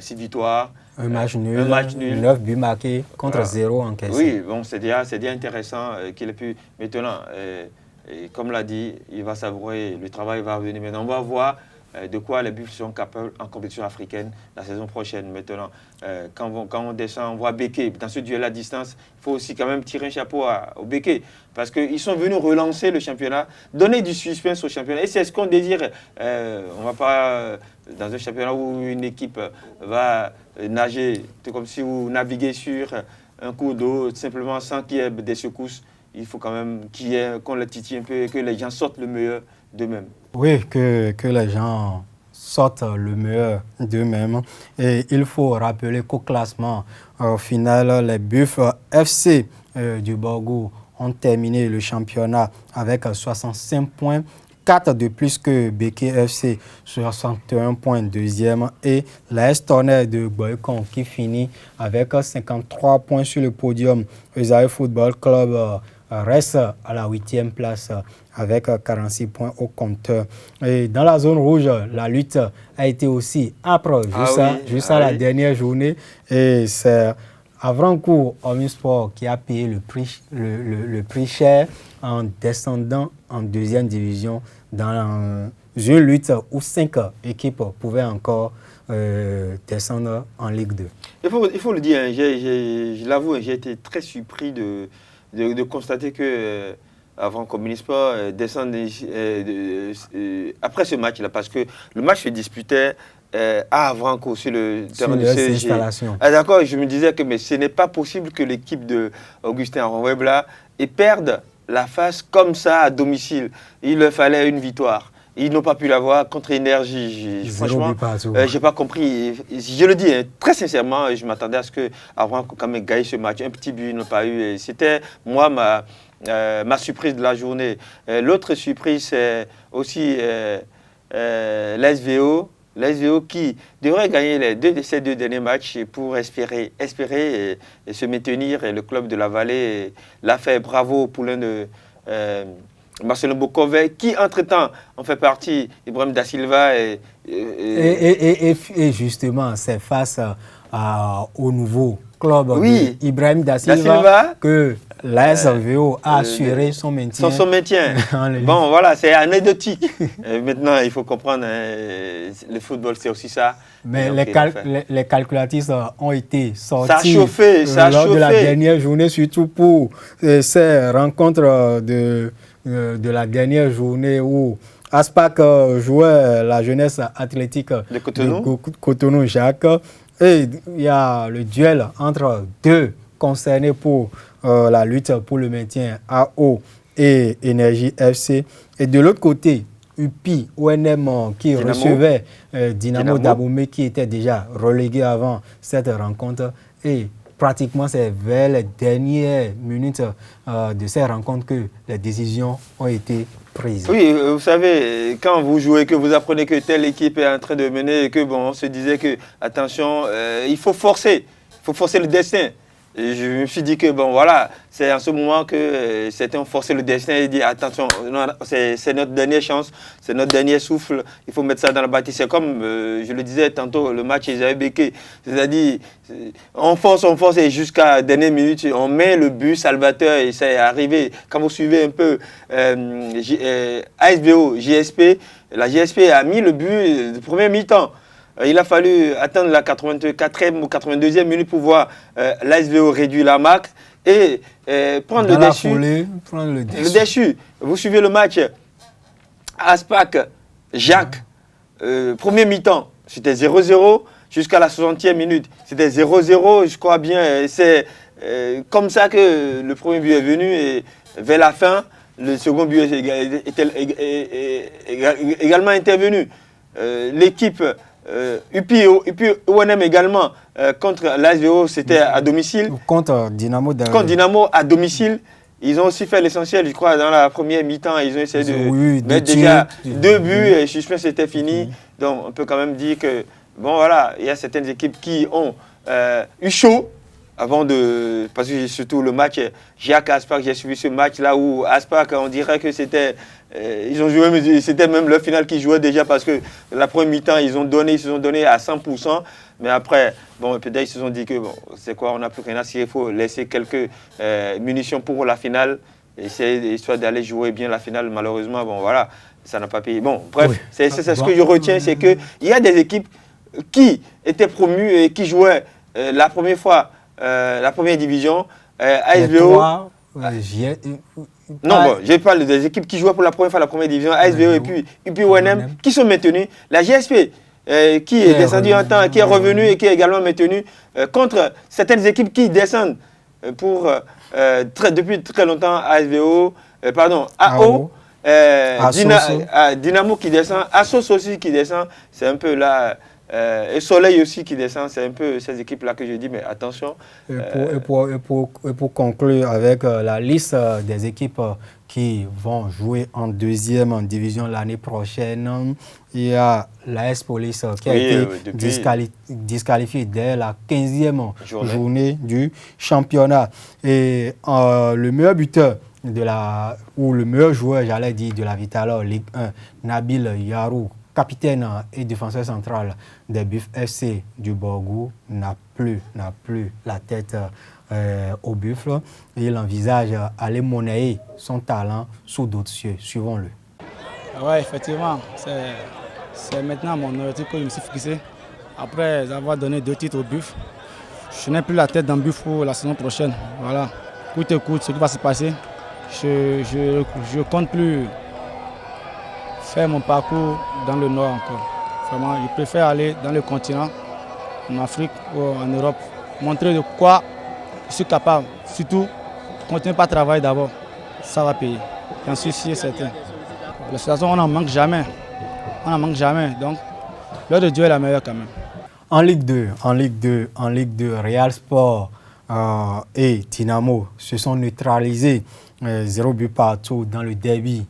B: 6 victoires.
A: Un match nul, 9 buts marqués contre 0 encaissé.
B: Oui, bon, c'est déjà intéressant qu'il ait pu. Maintenant, et comme l'a dit, il va savourer, le travail va revenir. Maintenant, on va voir de quoi les Buffles sont capables en compétition africaine la saison prochaine. Maintenant, quand on descend, on voit Béké. Dans ce duel à distance, il faut aussi quand même tirer un chapeau au Béké. Parce qu'ils sont venus relancer le championnat, donner du suspense au championnat. Et c'est ce qu'on désire. On ne va pas dans un championnat où une équipe va nager, c'est comme si vous naviguez sur un cours d'eau, simplement sans qu'il y ait des secousses. Il faut quand même qu'on le titille un peu et que les gens sortent le meilleur d'eux-mêmes.
A: Oui, que les gens sortent le meilleur d'eux-mêmes. Et il faut rappeler qu'au classement final, les Buffles FC du Borgo ont terminé le championnat avec 65 points, 4 de plus que Béké FC, 61 points deuxième, et la Tonnerre de Boycon qui finit avec 53 points sur le podium. Esaïe Football Club reste à la 8e place avec 46 points au compteur. Et dans la zone rouge, la lutte a été aussi âpre jusqu'à la dernière journée. Et c'est Avrancourt Omnisport qui a payé le prix cher en descendant en 2e division dans une lutte où 5 équipes pouvaient encore descendre en Ligue 2.
B: Il faut le dire, hein, je l'avoue, j'ai été très surpris de constater que Avrancourt Omnisport descend après ce match-là, parce que le match se disputait à Avrancourt sur le terrain du CSG. D'accord, je me disais que mais ce n'est pas possible que l'équipe d'Augustin Renwebla perde la face comme ça à domicile. Il leur fallait une victoire. Ils n'ont pas pu l'avoir contre Énergie. Franchement, je n'ai pas compris. Je le dis hein, très sincèrement, je m'attendais à ce que Avrancourt quand même gagne ce match. Un petit but, ils n'ont pas eu. C'était moi ma surprise de la journée. L'autre surprise, c'est aussi l'SVO. L'SVO qui devrait gagner ces deux derniers matchs pour espérer et se maintenir. Et le club de la Vallée l'a fait. Bravo au poulain de Marcelin Bokové, qui entre-temps en fait partie, Ibrahim Da Silva.
A: Et justement, c'est face au nouveau club Ibrahim Da Silva que l'ASVO a assuré son maintien.
B: Son maintien. Bon, voilà, c'est anecdotique. Maintenant, il faut comprendre, le football, c'est aussi ça.
A: Mais les calculatrices ont été sorties.
B: Ça a chauffé,
A: lors de la dernière journée, surtout pour ces rencontres de la dernière journée où Aspac jouait la jeunesse athlétique de Cotonou Jacques. Et il y a le duel entre deux concernés pour la lutte pour le maintien AO et Énergie FC. Et de l'autre côté, UPI, ONM qui recevait Dynamo Daboumé qui était déjà relégué avant cette rencontre. Et pratiquement, c'est vers les dernières minutes de cette rencontre que les décisions ont été prises.
B: Oui, vous savez, quand vous jouez, que vous apprenez que telle équipe est en train de mener et que bon, on se disait que, attention, il faut forcer le destin. Et je me suis dit que, bon, voilà, c'est en ce moment que certains ont forcé le destin et dit attention, c'est notre dernière chance, c'est notre dernier souffle, il faut mettre ça dans la bâtisse. C'est comme, je le disais tantôt, le match Isaïe Béké. C'est-à-dire, on force et jusqu'à la dernière minute, on met le but salvateur et c'est arrivé. Quand vous suivez un peu ASBO, JSP, la JSP a mis le but de premier mi-temps. Il a fallu attendre la 84e ou 82e minute pour voir l'ASVO réduire la marque et prendre le déchu. Le déchu. Vous suivez le match Aspac, Jacques, premier mi-temps, c'était 0-0 jusqu'à la 60e minute. C'était 0-0, je crois bien. C'est comme ça que le premier but est venu et vers la fin, le second but est également intervenu. L'équipe UPI ONM également contre l'ASVO, c'était à domicile.
A: Contre Dynamo.
B: Contre Dynamo à domicile. Ils ont aussi fait l'essentiel, je crois, dans la première mi-temps. Ils ont essayé de mettre déjà 2 buts et je pense que c'était fini. Donc on peut quand même dire que, bon voilà, il y a certaines équipes qui ont eu chaud avant de... Parce que surtout le match Jacques Aspac, j'ai suivi ce match là où Aspac, on dirait que c'était... ils ont joué, mais c'était même leur finale qui jouait déjà parce que la première mi-temps, ils se sont donnés à 100%. Mais après, bon, peut-être ils se sont dit que, bon, c'est quoi, on n'a plus rien à cirer, il faut laisser quelques munitions pour la finale, essayer histoire d'aller jouer bien la finale. Malheureusement, bon, voilà, ça n'a pas payé. Bon, bref, oui. C'est ce que je retiens, c'est qu'il y a des équipes qui étaient promues et qui jouaient la première fois la première division, ASVO. Non, bon, je parle des équipes qui jouaient pour la première fois la première division, ASVO et puis ONM, qui sont maintenues. La GSP, qui est descendue en temps, qui est revenue et qui est également maintenue contre certaines équipes qui descendent depuis très longtemps, ASVO, AO, Dynamo qui descend, Assos aussi qui descend, c'est un peu là... et Soleil aussi qui descend, c'est un peu ces équipes-là que je dis, mais attention.
A: Et pour conclure avec la liste des équipes qui vont jouer en deuxième division l'année prochaine, il y a l'AS Police qui a été disqualifiée dès la 15e journée du championnat. Et le meilleur buteur ou le meilleur joueur, j'allais dire, de la Vitalor Ligue 1, Nabil Yarou, capitaine et défenseur central des Buffs FC du Borgou, n'a plus la tête au buffle. Il envisage aller monnayer son talent sous d'autres cieux. Suivons-le.
N: Oui, effectivement, c'est maintenant mon objectif que je me suis fixé. Après avoir donné 2 titres au Buff, je n'ai plus la tête dans le Buff pour la saison prochaine. Voilà, coûte que coûte, ce qui va se passer, je ne compte plus faire mon parcours dans le Nord encore. Vraiment, je préfère aller dans le continent, en Afrique ou en Europe, montrer de quoi je suis capable. Surtout, continuer par travailler d'abord, ça va payer. J'en suis sûr et certain. La situation, on n'en manque jamais. On n'en manque jamais. Donc, l'heure de Dieu est la meilleure quand même.
A: En Ligue 2, Real Sport et Dynamo se sont neutralisés 0 but partout dans le derby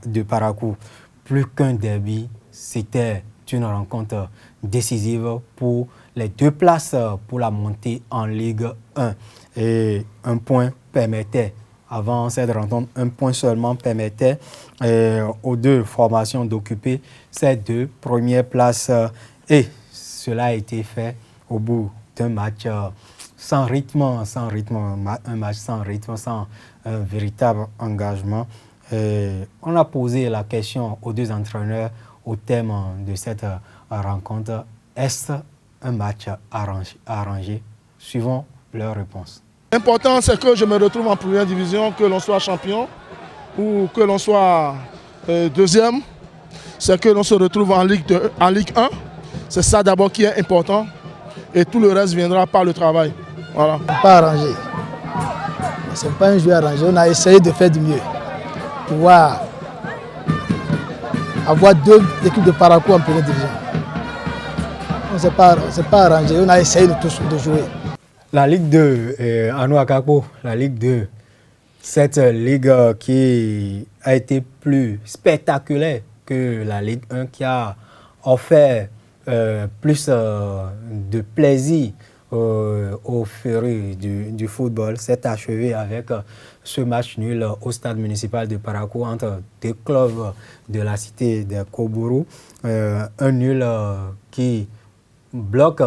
A: de Parakou. Plus qu'un derby, c'était une rencontre décisive pour les 2 places pour la montée en Ligue 1. Et un point permettait, avant cette rencontre, un point seulement permettait aux 2 formations d'occuper ces 2 premières places. Et cela a été fait au bout d'un match sans rythme, un match sans rythme, sans un véritable engagement. On a posé la question aux 2 entraîneurs au thème de cette rencontre. Est-ce un match arrangé? Suivons leur réponse.
O: L'important, c'est que je me retrouve en première division, que l'on soit champion ou que l'on soit deuxième. C'est que l'on se retrouve en Ligue 1. C'est ça d'abord qui est important. Et tout le reste viendra par le travail. Voilà.
P: Pas arrangé. Ce n'est pas un jeu arrangé. On a essayé de faire du mieux. Pouvoir avoir 2 équipes de Parakou en première division. Ce n'est pas arrangé. On a essayé de jouer.
A: La Ligue 2, Anou Akapo, la Ligue 2, cette ligue qui a été plus spectaculaire que la Ligue 1, qui a offert plus de plaisir au féru du football s'est achevé avec ce match nul au stade municipal de Parakou entre deux clubs de la cité de Kobourou. Un nul qui bloque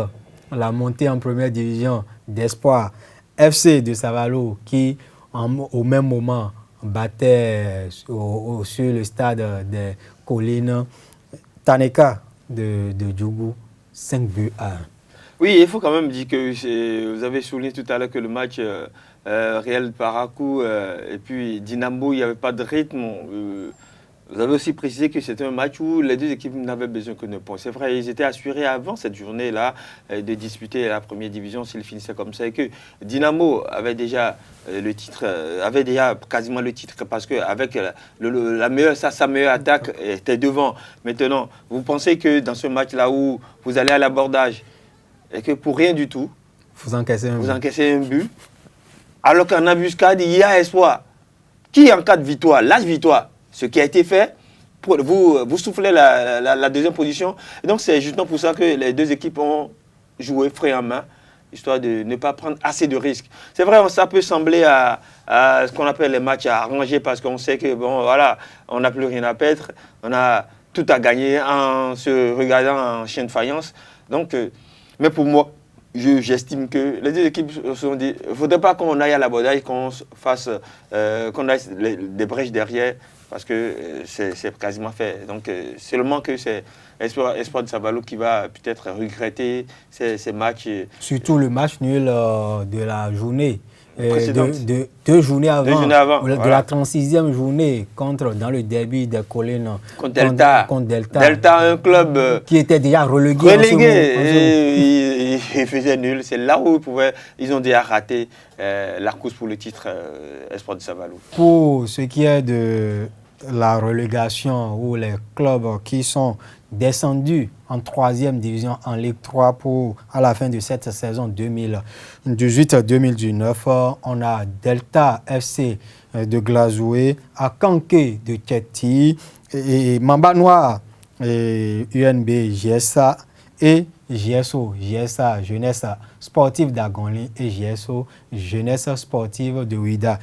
A: la montée en première division d'Espoir FC de Savalo qui, au même moment, battait sur le stade des Collines Taneka de Djougou 5-1.
B: Oui, il faut quand même dire que vous avez souligné tout à l'heure que le match Real Parakou et puis Dynamo, il n'y avait pas de rythme. Vous avez aussi précisé que c'était un match où les deux équipes n'avaient besoin que de points. C'est vrai, ils étaient assurés avant cette journée-là de disputer la première division s'ils finissaient comme ça. Et que Dynamo avait déjà le titre, avait déjà quasiment le titre parce qu'avec sa meilleure attaque était devant. Maintenant, vous pensez que dans ce match-là où vous allez à l'abordage et que pour rien du tout,
A: vous encaissez
B: un but, alors qu'en embuscade, il y a espoir. Qui en cas de victoire, lâche victoire. Ce qui a été fait, pour vous soufflez la deuxième position. Et donc, c'est justement pour ça que les deux équipes ont joué frais en main, histoire de ne pas prendre assez de risques. C'est vrai, ça peut sembler à ce qu'on appelle les matchs à arranger parce qu'on sait que, bon, voilà, on n'a plus rien à perdre. On a tout à gagner en se regardant en chien de faïence. Donc, mais pour moi, j'estime que les deux équipes se sont dit, il ne faudrait pas qu'on aille à l'abordage, qu'on aille des brèches derrière. Parce que c'est quasiment fait. Donc, seulement que c'est Espoir de Savalo qui va peut-être regretter ces matchs.
A: Surtout le match nul de la journée. Deux journées avant, de la 36e journée dans le derby des Collines
B: contre Delta. Delta, un club
A: qui était déjà relégué.
B: Il faisait nul. C'est là où ils ont déjà raté la course pour le titre Espoir de Savalo.
A: Pour ce qui est de la relégation ou les clubs qui sont descendus en 3e division en Ligue 3 à la fin de cette saison 2018-2019. On a Delta FC de Glazoué, Akanké de Tcheti, et Mamba Noir, et UNB GSA et JSO, Jeunesse Sportive d'Agonli et JSO, Jeunesse Sportive de Ouida.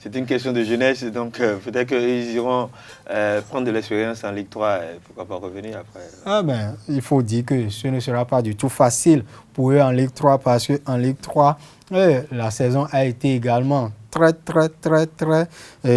B: C'est une question de jeunesse, donc peut-être qu'ils iront prendre de l'expérience en Ligue 3 et pourquoi pas revenir après.
A: Il faut dire que ce ne sera pas du tout facile pour eux en Ligue 3 parce qu'en Ligue 3, la saison a été également très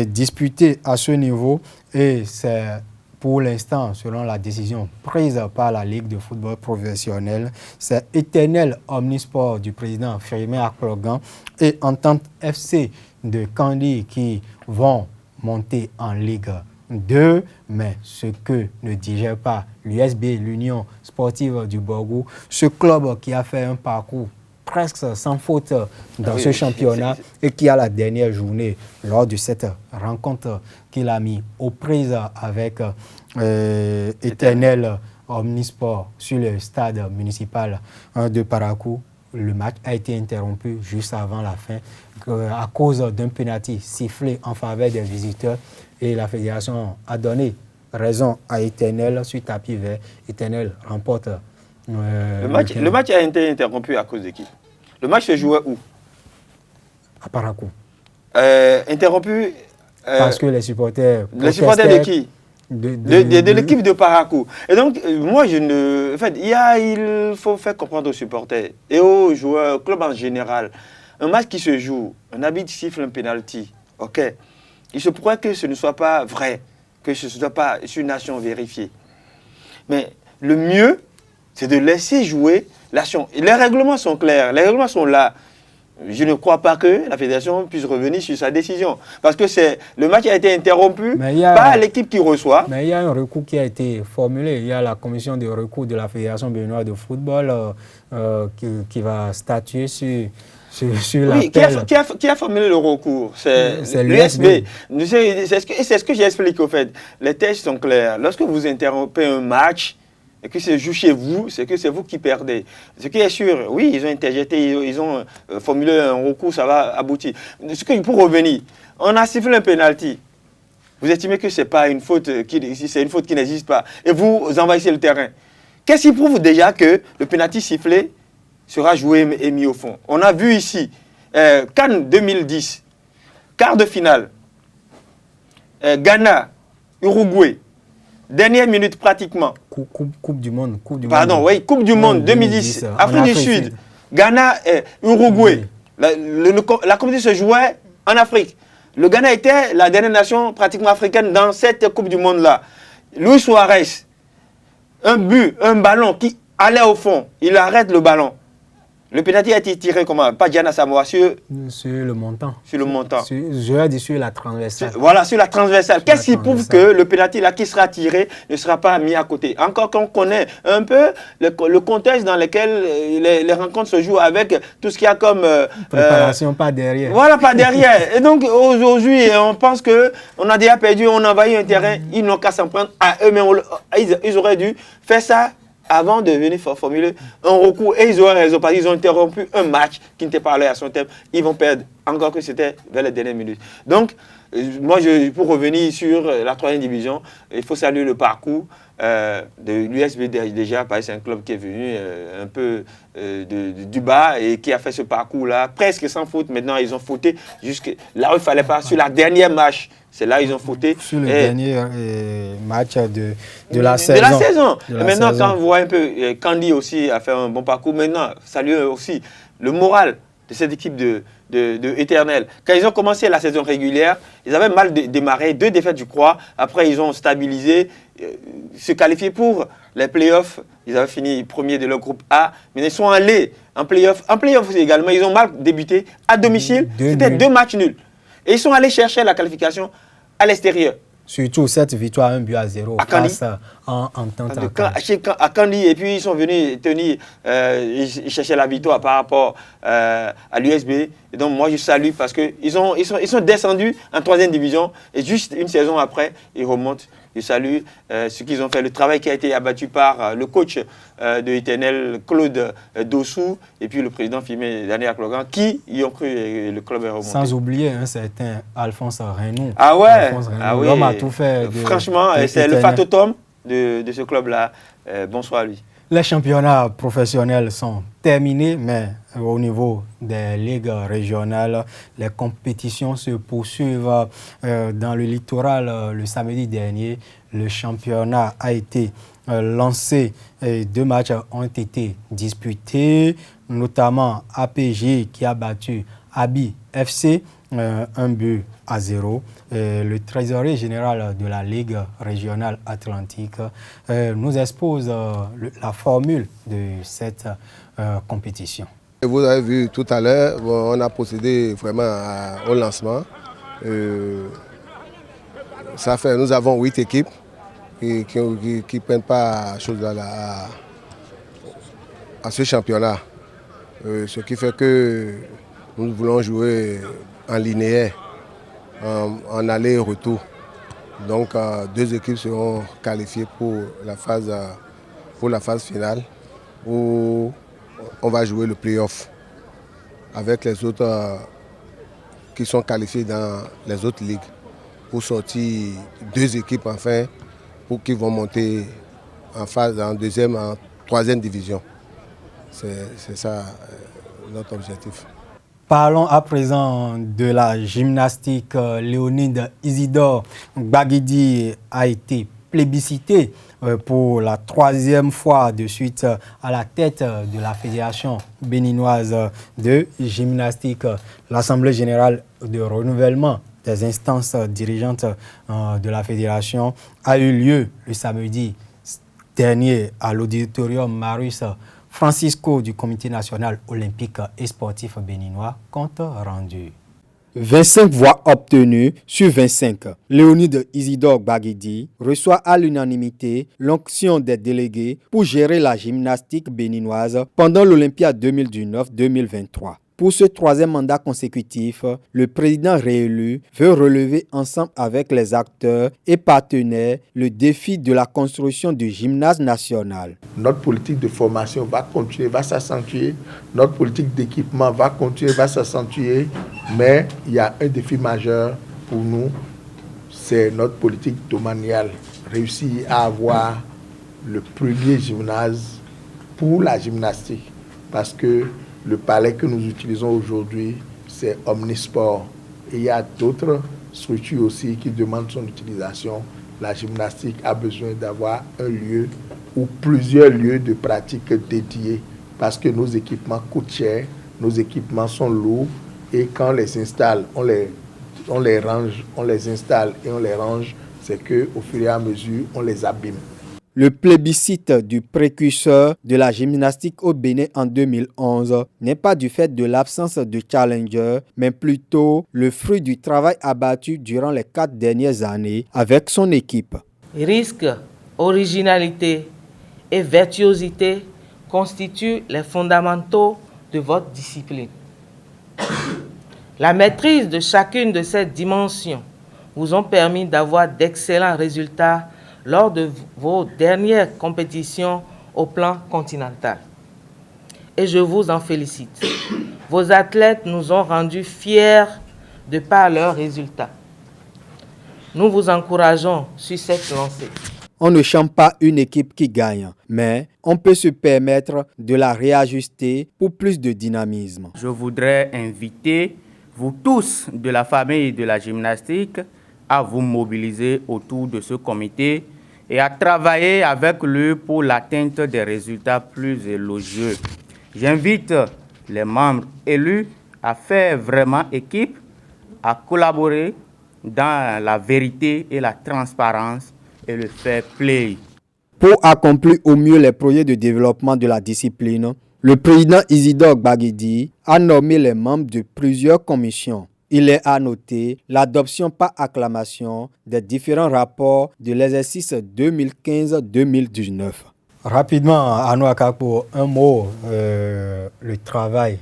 A: disputée à ce niveau et c'est pour l'instant, selon la décision prise par la Ligue de football professionnel, c'est Éternel Omnisport du président Firmin Aklogan et Entente FC de Candy qui vont monter en Ligue 2. Mais ce que ne digère pas l'USB, l'Union Sportive du Borgou, ce club qui a fait un parcours presque sans faute dans ce championnat et qui a la dernière journée lors de cette rencontre qu'il a mis aux prises avec Éternel Omnisport sur le stade municipal de Parakou. Le match a été interrompu juste avant la fin à cause d'un penalty sifflé en faveur des visiteurs et la fédération a donné raison à Éternel sur tapis vert. Éternel remporte.
B: Le match a été interrompu à cause de qui? Le match se jouait où?
A: À Parakou.
B: Interrompu
A: parce que les supporters
B: de qui? De l'équipe de Parakou. Et donc, moi, il faut faire comprendre aux supporters et aux joueurs, au club en général, un match qui se joue, un arbitre siffle un penalty, ok. Il se pourrait que ce ne soit pas vrai, que ce ne soit pas une nation vérifiée. Mais le mieux, c'est de laisser jouer l'action. Les règlements sont clairs, les règlements sont là. Je ne crois pas que la fédération puisse revenir sur sa décision. Parce que le match a été interrompu par l'équipe qui reçoit.
A: Mais il y a un recours qui a été formulé. Il y a la commission de recours de la Fédération béninoise de football qui va statuer sur l'appel.
B: Qui a formulé le recours? C'est l'USB. C'est ce que j'explique au fait. Les textes sont clairs. Lorsque vous interrompez un match, et que c'est juste chez vous, c'est que c'est vous qui perdez. Ce qui est sûr, oui, ils ont interjeté, ils ont formulé un recours, ça va aboutir. Pour revenir, on a sifflé un penalty. Vous estimez que c'est pas une faute, c'est une faute qui n'existe pas. Et vous envahissez le terrain. Qu'est-ce qui prouve déjà que le penalty sifflé sera joué et mis au fond? On a vu ici, Cannes 2010, quart de finale, Ghana, Uruguay, dernière minute pratiquement.
A: Coupe du monde.
B: Pardon, oui, Coupe du monde 2010, Afrique du Sud, Ghana, Uruguay. La compétition se jouait en Afrique. Le Ghana était la dernière nation pratiquement africaine dans cette Coupe du Monde-là. Luis Suarez, un but, un ballon qui allait au fond, il arrête le ballon. Le pénalty a été tiré comment? Pas Diana Samoa, sur
A: le montant.
B: Sur le montant.
A: Je vais dire sur la transversale.
B: Voilà, sur la transversale. Qu'est-ce qui prouve que le pénalty là qui sera tiré ne sera pas mis à côté? Encore qu'on connaît un peu le contexte dans lequel les rencontres se jouent avec tout ce qu'il y a comme...
A: préparation, pas derrière.
B: Voilà, pas derrière. Et donc aujourd'hui, on pense qu'on a déjà perdu, on a envahi un terrain, ils n'ont qu'à s'en prendre à eux-mêmes. Ils auraient dû faire ça avant de venir formuler un recours, et ils auraient raison parce qu'ils ont interrompu un match qui n'était pas allé à son terme. Ils vont perdre, encore que c'était vers les dernières minutes. Donc, moi, pour revenir sur la 3e division, il faut saluer le parcours de l'USB déjà, parce que c'est un club qui est venu un peu du bas et qui a fait ce parcours-là, presque sans faute. Maintenant, ils ont fauté jusque là où il ne fallait pas, sur la dernière match. C'est là qu'ils ont fauté.
A: Sur le dernier match de la saison.
B: Maintenant, quand vous voyez un peu, Candy aussi a fait un bon parcours. Maintenant, saluer aussi le moral de cette équipe de Éternel. Quand ils ont commencé la saison régulière, ils avaient mal démarré, 2 défaites, je crois. Après, ils ont stabilisé, se qualifié pour les playoffs. Ils avaient fini premier de leur groupe A, mais ils sont allés en playoffs. En playoffs également, ils ont mal débuté à domicile. C'était 2 matchs nuls. Et ils sont allés chercher la qualification à l'extérieur.
A: Surtout cette victoire 1-0 face en
B: à Candy. Et puis ils sont venus tenir, ils cherchaient la victoire par rapport à l'USB. Et donc moi je salue parce qu'ils sont descendus en 3e division. Et juste une saison après, ils remontent. Je salue ce qu'ils ont fait, le travail qui a été abattu par le coach de Éternel, Claude Dossou, et puis le président Fimé Daniel Aklogan, qui y ont cru et le club est remonté.
A: Sans oublier un certain Alphonse Reynaud.
B: Ah ouais,
A: l'homme a tout fait.
B: Franchement, c'est le factotum de ce club-là. Bonsoir à lui.
A: Les championnats professionnels sont terminés, mais au niveau des ligues régionales, les compétitions se poursuivent. Dans le littoral, le samedi dernier, le championnat a été lancé. 2 matchs ont été disputés, notamment APG qui a battu Abi FC 1-0. Le trésorier général de la Ligue régionale atlantique nous expose la formule de cette compétition.
Q: Vous avez vu tout à l'heure, on a procédé vraiment au lancement. Nous avons 8 équipes qui prennent pas chose à ce championnat. Ce qui fait que nous voulons jouer en linéaire, en aller-retour. Donc 2 équipes seront qualifiées pour la phase finale où on va jouer le play-off avec les autres qui sont qualifiés dans les autres ligues pour sortir 2 équipes enfin qui vont monter en 2e, en 3e division. C'est ça notre objectif.
A: Parlons à présent de la gymnastique. Léonide Isidore Gbagidi a été plébiscité pour la 3e fois de suite à la tête de la Fédération béninoise de gymnastique. L'Assemblée générale de renouvellement des instances dirigeantes de la Fédération a eu lieu le samedi dernier à l'auditorium Marius Francisco du Comité national olympique et sportif béninois. Compte rendu. 25 voix obtenues sur 25. Léonide Isidore Gbagidi reçoit à l'unanimité l'onction des délégués pour gérer la gymnastique béninoise pendant l'Olympiade 2019-2023. Pour ce 3e mandat consécutif, le président réélu veut relever ensemble avec les acteurs et partenaires le défi de la construction du gymnase national.
R: Notre politique de formation va continuer, va s'accentuer. Notre politique d'équipement va continuer, va s'accentuer. Mais il y a un défi majeur pour nous, c'est notre politique domaniale. Réussir à avoir le premier gymnase pour la gymnastique. Parce que le palais que nous utilisons aujourd'hui, c'est Omnisport. Et il y a d'autres structures aussi qui demandent son utilisation. La gymnastique a besoin d'avoir un lieu ou plusieurs lieux de pratique dédiés parce que nos équipements coûtent cher, nos équipements sont lourds et quand on les installe, on les range, on les installe et on les range, c'est qu'au fur et à mesure, on les abîme.
A: Le plébiscite du précurseur de la gymnastique au Bénin en 2011 n'est pas du fait de l'absence de challenger, mais plutôt le fruit du travail abattu durant les 4 dernières années avec son équipe.
S: Risque, originalité et virtuosité constituent les fondamentaux de votre discipline. La maîtrise de chacune de ces dimensions vous ont permis d'avoir d'excellents résultats lors de vos dernières compétitions au plan continental. Et je vous en félicite. Vos athlètes nous ont rendus fiers de par leurs résultats. Nous vous encourageons sur cette lancée.
A: On ne chante pas une équipe qui gagne, mais on peut se permettre de la réajuster pour plus de dynamisme.
T: Je voudrais inviter vous tous de la famille de la gymnastique à vous mobiliser autour de ce comité et à travailler avec lui pour l'atteinte des résultats plus élogieux. J'invite les membres élus à faire vraiment équipe, à collaborer dans la vérité et la transparence et le fair play.
A: Pour accomplir au mieux les projets de développement de la discipline, le président Isidore Gbagidi a nommé les membres de plusieurs commissions. Il est à noter l'adoption par acclamation des différents rapports de l'exercice 2015-2019. Rapidement, Arnaud Akakpo, un mot, le travail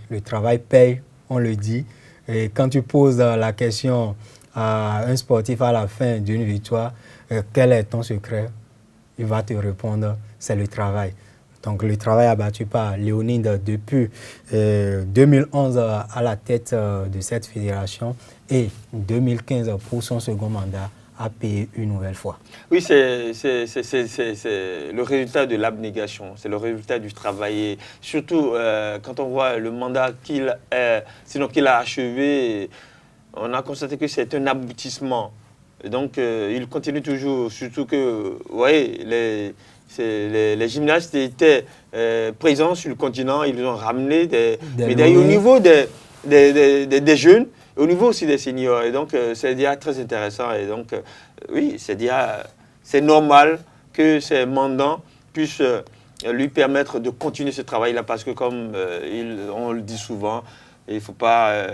A: paye, on le dit. Et quand tu poses la question à un sportif à la fin d'une victoire, quel est ton secret? Il va te répondre, c'est le travail. Donc le travail abattu par Léonide depuis 2011 à la tête de cette fédération et 2015 pour son second mandat a payé une nouvelle fois.
B: Oui, c'est le résultat de l'abnégation, c'est le résultat du travail. Et surtout quand on voit le mandat qu'il a achevé, on a constaté que c'est un aboutissement. Et donc il continue toujours, surtout que, vous voyez, les gymnastes étaient présents sur le continent, ils ont ramené des médailles au niveau des jeunes, au niveau aussi des seniors. Et donc c'est déjà très intéressant. Et donc oui, c'est normal que ces mandants puissent lui permettre de continuer ce travail-là parce que comme on le dit souvent, il ne faut pas...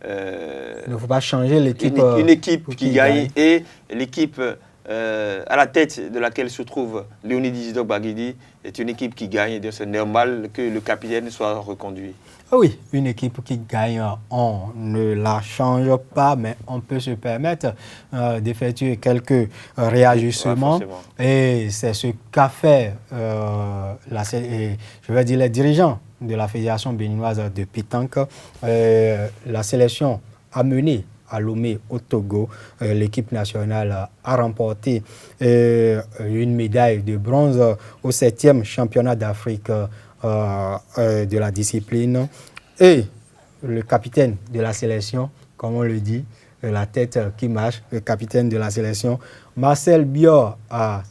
A: il ne faut pas changer l'équipe.
B: Une équipe qui gagne et l'équipe à la tête de laquelle se trouve Léonide Isidore Gbagidi est une équipe qui gagne. Et c'est normal que le capitaine soit reconduit.
A: Oui, une équipe qui gagne, on ne la change pas, mais on peut se permettre d'effectuer quelques réajustements. Et c'est ce qu'a fait les dirigeants de la Fédération béninoise de pétanque. La sélection a mené à Lomé au Togo. L'équipe nationale a remporté une médaille de bronze au 7e championnat d'Afrique de la discipline. Et le capitaine de la sélection, comme on le dit, la tête qui marche, le capitaine de la sélection, Marcel Bior, a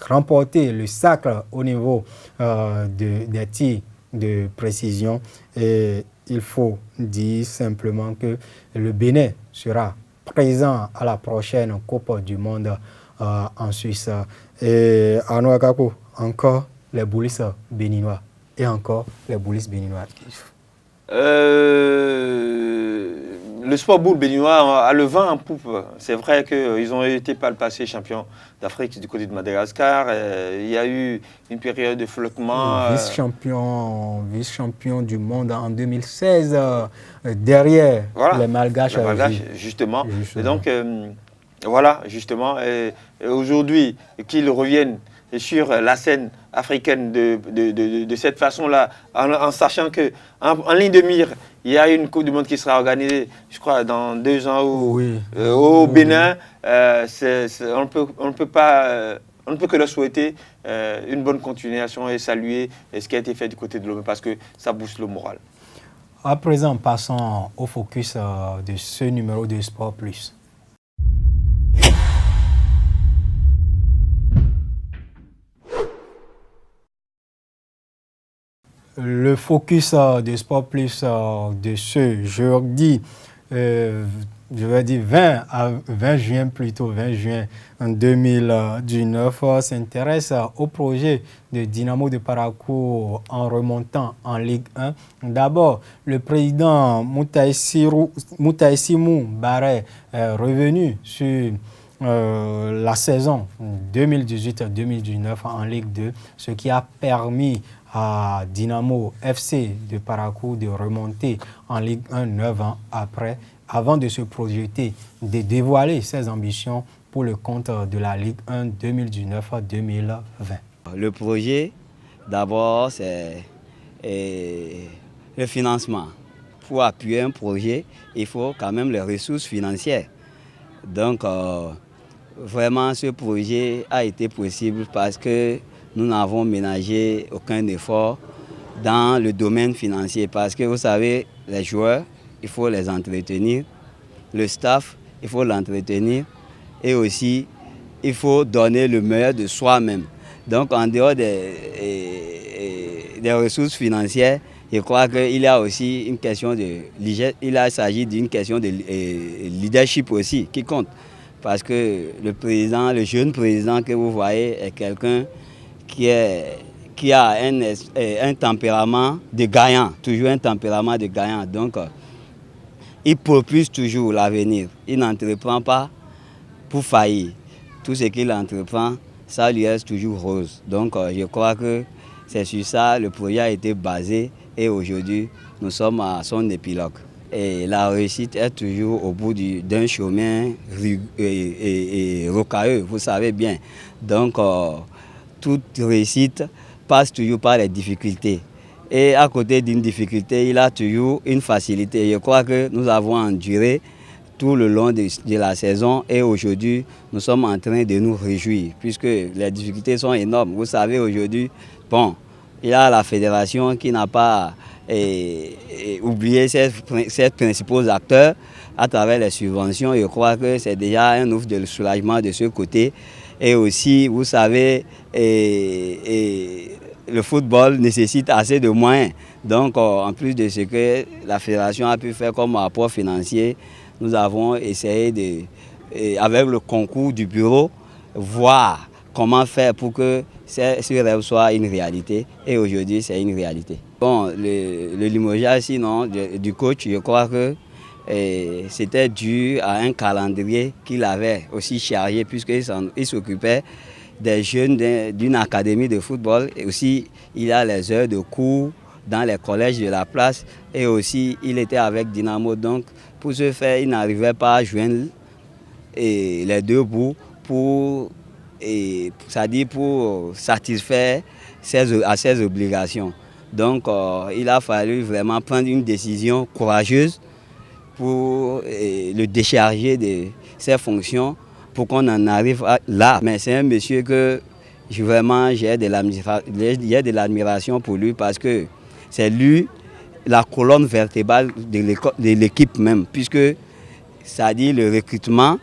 A: remporté le sacre au niveau des tirs de précision. Et il faut dire simplement que le Bénin sera présent à la prochaine Coupe du Monde en Suisse. Et Arnaud Akakpo, encore les boulisses béninois. Et encore les boulisses béninois.
B: Le sport boule béninois a le vent en poupe. C'est vrai qu'ils ont été par le passé champions d'Afrique du côté de Madagascar. Il y a eu une période de flottement.
A: Vice-champion du monde en 2016, derrière les Malgaches.
B: Justement. Et donc, voilà, justement. Et aujourd'hui, qu'ils reviennent sur la scène africaine de cette façon-là, en sachant qu'en ligne de mire, il y a une Coupe du Monde qui sera organisée, je crois, dans 2 ans au Bénin. On ne peut pas on ne peut que leur souhaiter une bonne continuation et saluer ce qui a été fait du côté de Lomé parce que ça booste le moral.
A: À présent, passons au focus de ce numéro de Sport Plus. Le focus de Sport Plus de ce jeudi, je vais dire 20 juin plutôt, 20 juin 2019, s'intéresse au projet de Dynamo de Parakou en remontant en Ligue 1. D'abord, le président Moutaïssimou Baré est revenu sur la saison 2018-2019 en Ligue 2, ce qui a permis à Dynamo FC de Parakou de remonter en Ligue 1 9 ans après, avant de se projeter, de dévoiler ses ambitions pour le compte de la Ligue 1 2019-2020.
U: Le projet, d'abord, c'est le financement. Pour appuyer un projet, il faut quand même les ressources financières. Donc, vraiment, ce projet a été possible parce que nous n'avons ménagé aucun effort dans le domaine financier. Parce que vous savez, les joueurs, il faut les entretenir. Le staff, il faut l'entretenir. Et aussi, il faut donner le meilleur de soi-même. Donc, en dehors des ressources financières, je crois qu'il y a aussi une question il s'agit d'une question de leadership aussi qui compte. Parce que le jeune président que vous voyez est quelqu'un qui a un tempérament de gagnant, toujours un tempérament de gagnant. Donc, il propulse toujours l'avenir. Il n'entreprend pas pour faillir. Tout ce qu'il entreprend, ça lui reste toujours rose. Donc, je crois que c'est sur ça que le projet a été basé et aujourd'hui, nous sommes à son épilogue. Et la réussite est toujours au bout d'un chemin rocailleux, vous savez bien. Donc, toute réussite passe toujours par les difficultés. Et à côté d'une difficulté, il a toujours une facilité. Je crois que nous avons enduré tout le long de la saison et aujourd'hui, nous sommes en train de nous réjouir puisque les difficultés sont énormes. Vous savez, aujourd'hui, bon, il y a la fédération qui n'a pas oublié ses principaux acteurs à travers les subventions. Je crois que c'est déjà un ouf de soulagement de ce côté. Et aussi, vous savez, le football nécessite assez de moyens. Donc, en plus de ce que la fédération a pu faire comme apport financier, nous avons essayé avec le concours du bureau, voir comment faire pour que ce rêve soit une réalité. Et aujourd'hui, c'est une réalité. Bon, le limogeage sinon du coach, je crois que c'était dû à un calendrier qu'il avait aussi chargé puisqu'il s'occupait des jeunes d'une académie de football. Et aussi, il a les heures de cours dans les collèges de la place. Et aussi, il était avec Dynamo. Donc, pour ce faire, il n'arrivait pas à joindre les deux bouts pour satisfaire à ses obligations. Donc, il a fallu vraiment prendre une décision courageuse pour le décharger de ses fonctions pour qu'on en arrive là. Mais c'est un monsieur que vraiment j'ai de l'admiration pour lui parce que c'est lui la colonne vertébrale de l'équipe même, puisque ça dit le recrutement,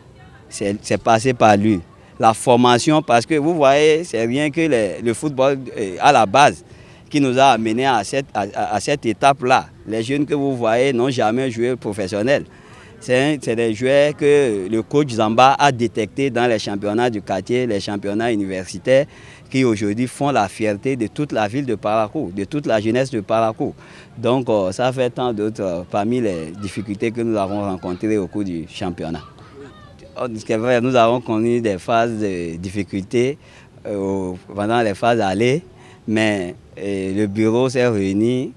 U: c'est passé par lui. La formation, parce que vous voyez, c'est rien que le football à la base qui nous a amenés à cette étape-là. Les jeunes que vous voyez n'ont jamais joué professionnel. C'est des joueurs que le coach Zamba a détectés dans les championnats du quartier, les championnats universitaires, qui aujourd'hui font la fierté de toute la ville de Parakou, de toute la jeunesse de Parakou. Donc ça fait tant d'autres parmi les difficultés que nous avons rencontrées au cours du championnat. C'est vrai, nous avons connu des phases de difficultés pendant les phases allées, mais le bureau s'est réuni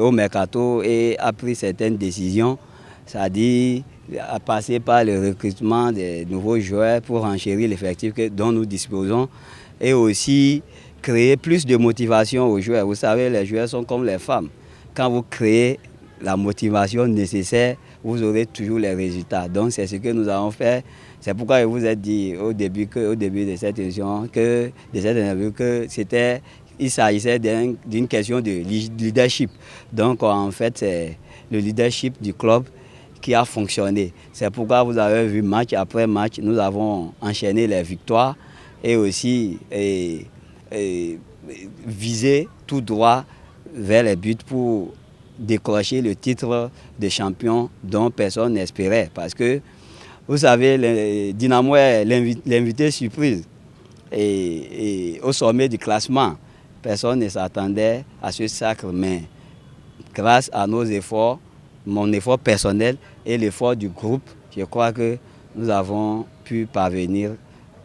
U: au mercato et a pris certaines décisions, c'est-à-dire à passer par le recrutement des nouveaux joueurs pour enchérir l'effectif dont nous disposons et aussi créer plus de motivation aux joueurs. Vous savez, les joueurs sont comme les femmes. Quand vous créez la motivation nécessaire vous aurez toujours les résultats. Donc c'est ce que nous avons fait. C'est pourquoi je vous ai dit au début de cette émission que il s'agissait d'une question de leadership. Donc en fait, c'est le leadership du club qui a fonctionné. C'est pourquoi vous avez vu match après match, nous avons enchaîné les victoires et aussi visé tout droit vers les buts pour décrocher le titre de champion dont personne n'espérait. Parce que, vous savez, le Dynamo est l'invité surprise. Et au sommet du classement, personne ne s'attendait à ce sacre. Mais grâce à nos efforts, mon effort personnel et l'effort du groupe, je crois que nous avons pu parvenir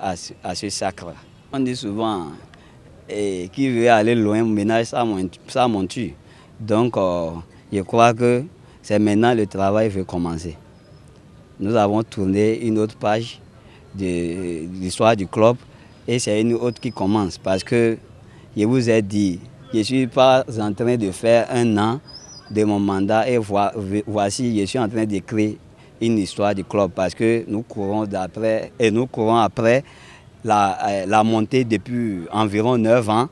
U: à ce sacre. On dit souvent, qui veut aller loin ménage sa monture. Donc, je crois que c'est maintenant le travail veut commencer. Nous avons tourné une autre page de l'histoire du club et c'est une autre qui commence parce que je vous ai dit, je ne suis pas en train de faire un an de mon mandat et voici, je suis en train d'écrire une histoire du club parce que nous courons après la montée depuis environ 9 ans.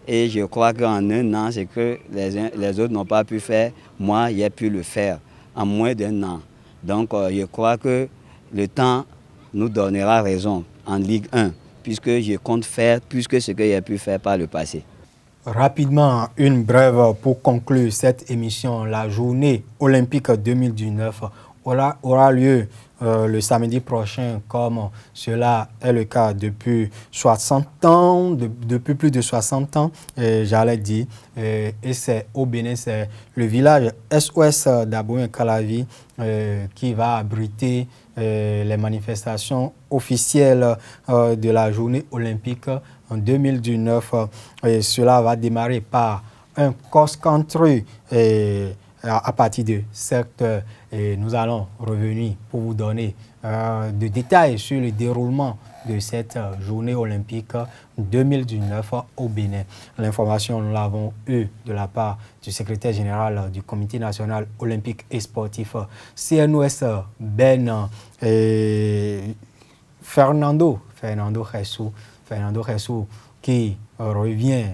U: Et je crois qu'en un an, c'est que les autres n'ont pas pu faire. Moi, j'ai pu le faire en moins d'un an. Donc, je crois que le temps nous donnera raison en Ligue 1, puisque je compte faire plus que ce que j'ai pu faire par le passé.
A: Rapidement, une brève pour conclure cette émission. La journée olympique 2019 aura lieu le samedi prochain, comme cela est le cas depuis 60 ans, depuis plus de 60 ans, j'allais dire. Et c'est au Bénin, c'est le village SOS d'Abomey-Calavi qui va abriter les manifestations officielles de la journée olympique en 2019. Et cela va démarrer par un cross-country à partir de 7 heures. Et nous allons revenir pour vous donner des détails sur le déroulement de cette journée olympique 2019 au Bénin. L'information, nous l'avons eue de la part du secrétaire général du Comité national olympique et sportif CNOS Ben Fernando Ressou qui revient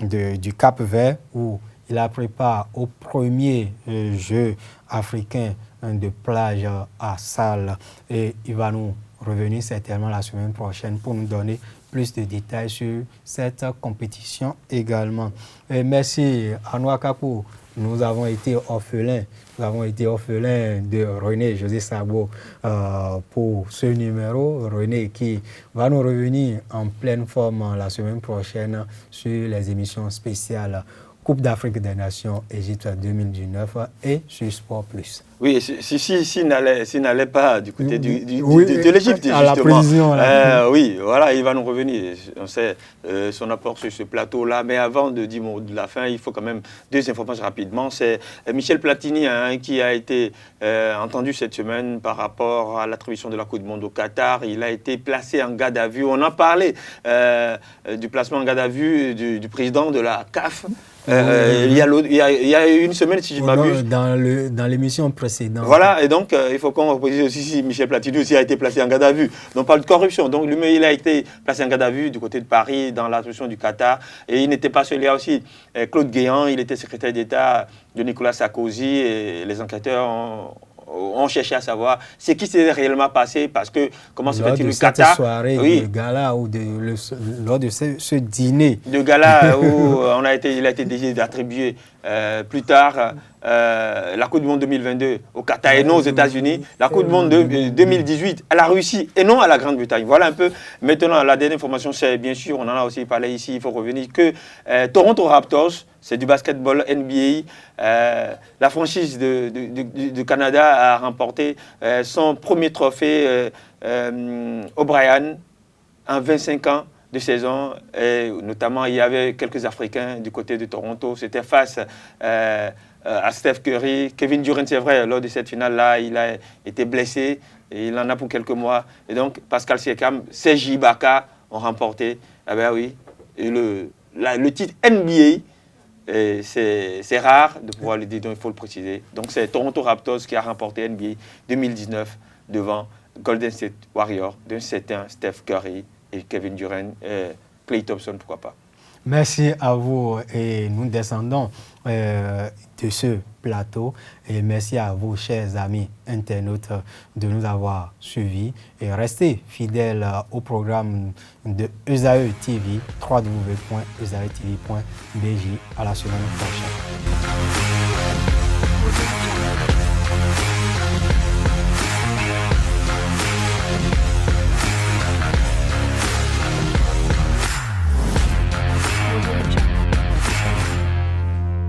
A: du Cap-Vert où il a préparé au premier jeu africain de plage à Salle et il va nous revenir certainement la semaine prochaine pour nous donner plus de détails sur cette compétition également. Et merci à Nouakapou. Nous avons été orphelins de René José Sabo pour ce numéro. René qui va nous revenir en pleine forme la semaine prochaine sur les émissions spéciales Coupe d'Afrique des Nations Égypte 2019 et sur Sport Plus.
B: Oui, s'il n'allait pas du côté de l'Égypte, justement.
A: À la précision.
B: Oui, voilà, il va nous revenir. On sait son apport sur ce plateau-là. Mais avant de dire mot de la fin, il faut quand même deux informations rapidement. C'est Michel Platini qui a été entendu cette semaine par rapport à l'attribution de la Coupe du Monde au Qatar. Il a été placé en garde à vue. On a parlé du placement en garde à vue du président de la CAF. Il y a une semaine, si je m'abuse.
A: Dans l'émission précédente.
B: Voilà, et donc il faut qu'on reprécise aussi si Michel Platini aussi a été placé en garde à vue. Donc on parle de corruption. Donc lui, il a été placé en garde à vue du côté de Paris dans l'attribution du Qatar. Et il n'était pas seul, il y a aussi Claude Guéant, il était secrétaire d'État de Nicolas Sarkozy et les enquêteurs ont cherché à savoir ce qui s'est réellement passé parce que comment se fait-il le Qatar
A: soirée de gala ou lors de ce dîner
B: de gala où il a été décidé d'attribuer plus tard la Coupe du Monde 2022 au Qatar et non aux États-Unis, la Coupe du Monde 2018 à la Russie et non à la Grande-Bretagne. Voilà un peu. Maintenant, la dernière information, c'est bien sûr, on en a aussi parlé ici, il faut revenir, que Toronto Raptors, c'est du basketball NBA, la franchise de Canada a remporté son premier trophée O'Brien en 25 ans de saison, et notamment il y avait quelques Africains du côté de Toronto. C'était face à Steph Curry. Kevin Durant, c'est vrai, lors de cette finale-là, il a été blessé et il en a pour quelques mois. Et donc Pascal Siakam, Serge Ibaka ont remporté le titre NBA c'est rare de pouvoir le dire, donc il faut le préciser. Donc c'est Toronto Raptors qui a remporté NBA 2019 devant Golden State Warriors d'un certain Steph Curry et Kevin Durant, Klay Thompson, pourquoi pas.
A: Merci à vous et nous descendons de ce plateau et merci à vous, chers amis internautes, de nous avoir suivis et restez fidèles au programme de ESAE TV, www.esaetv.bj. À la semaine prochaine.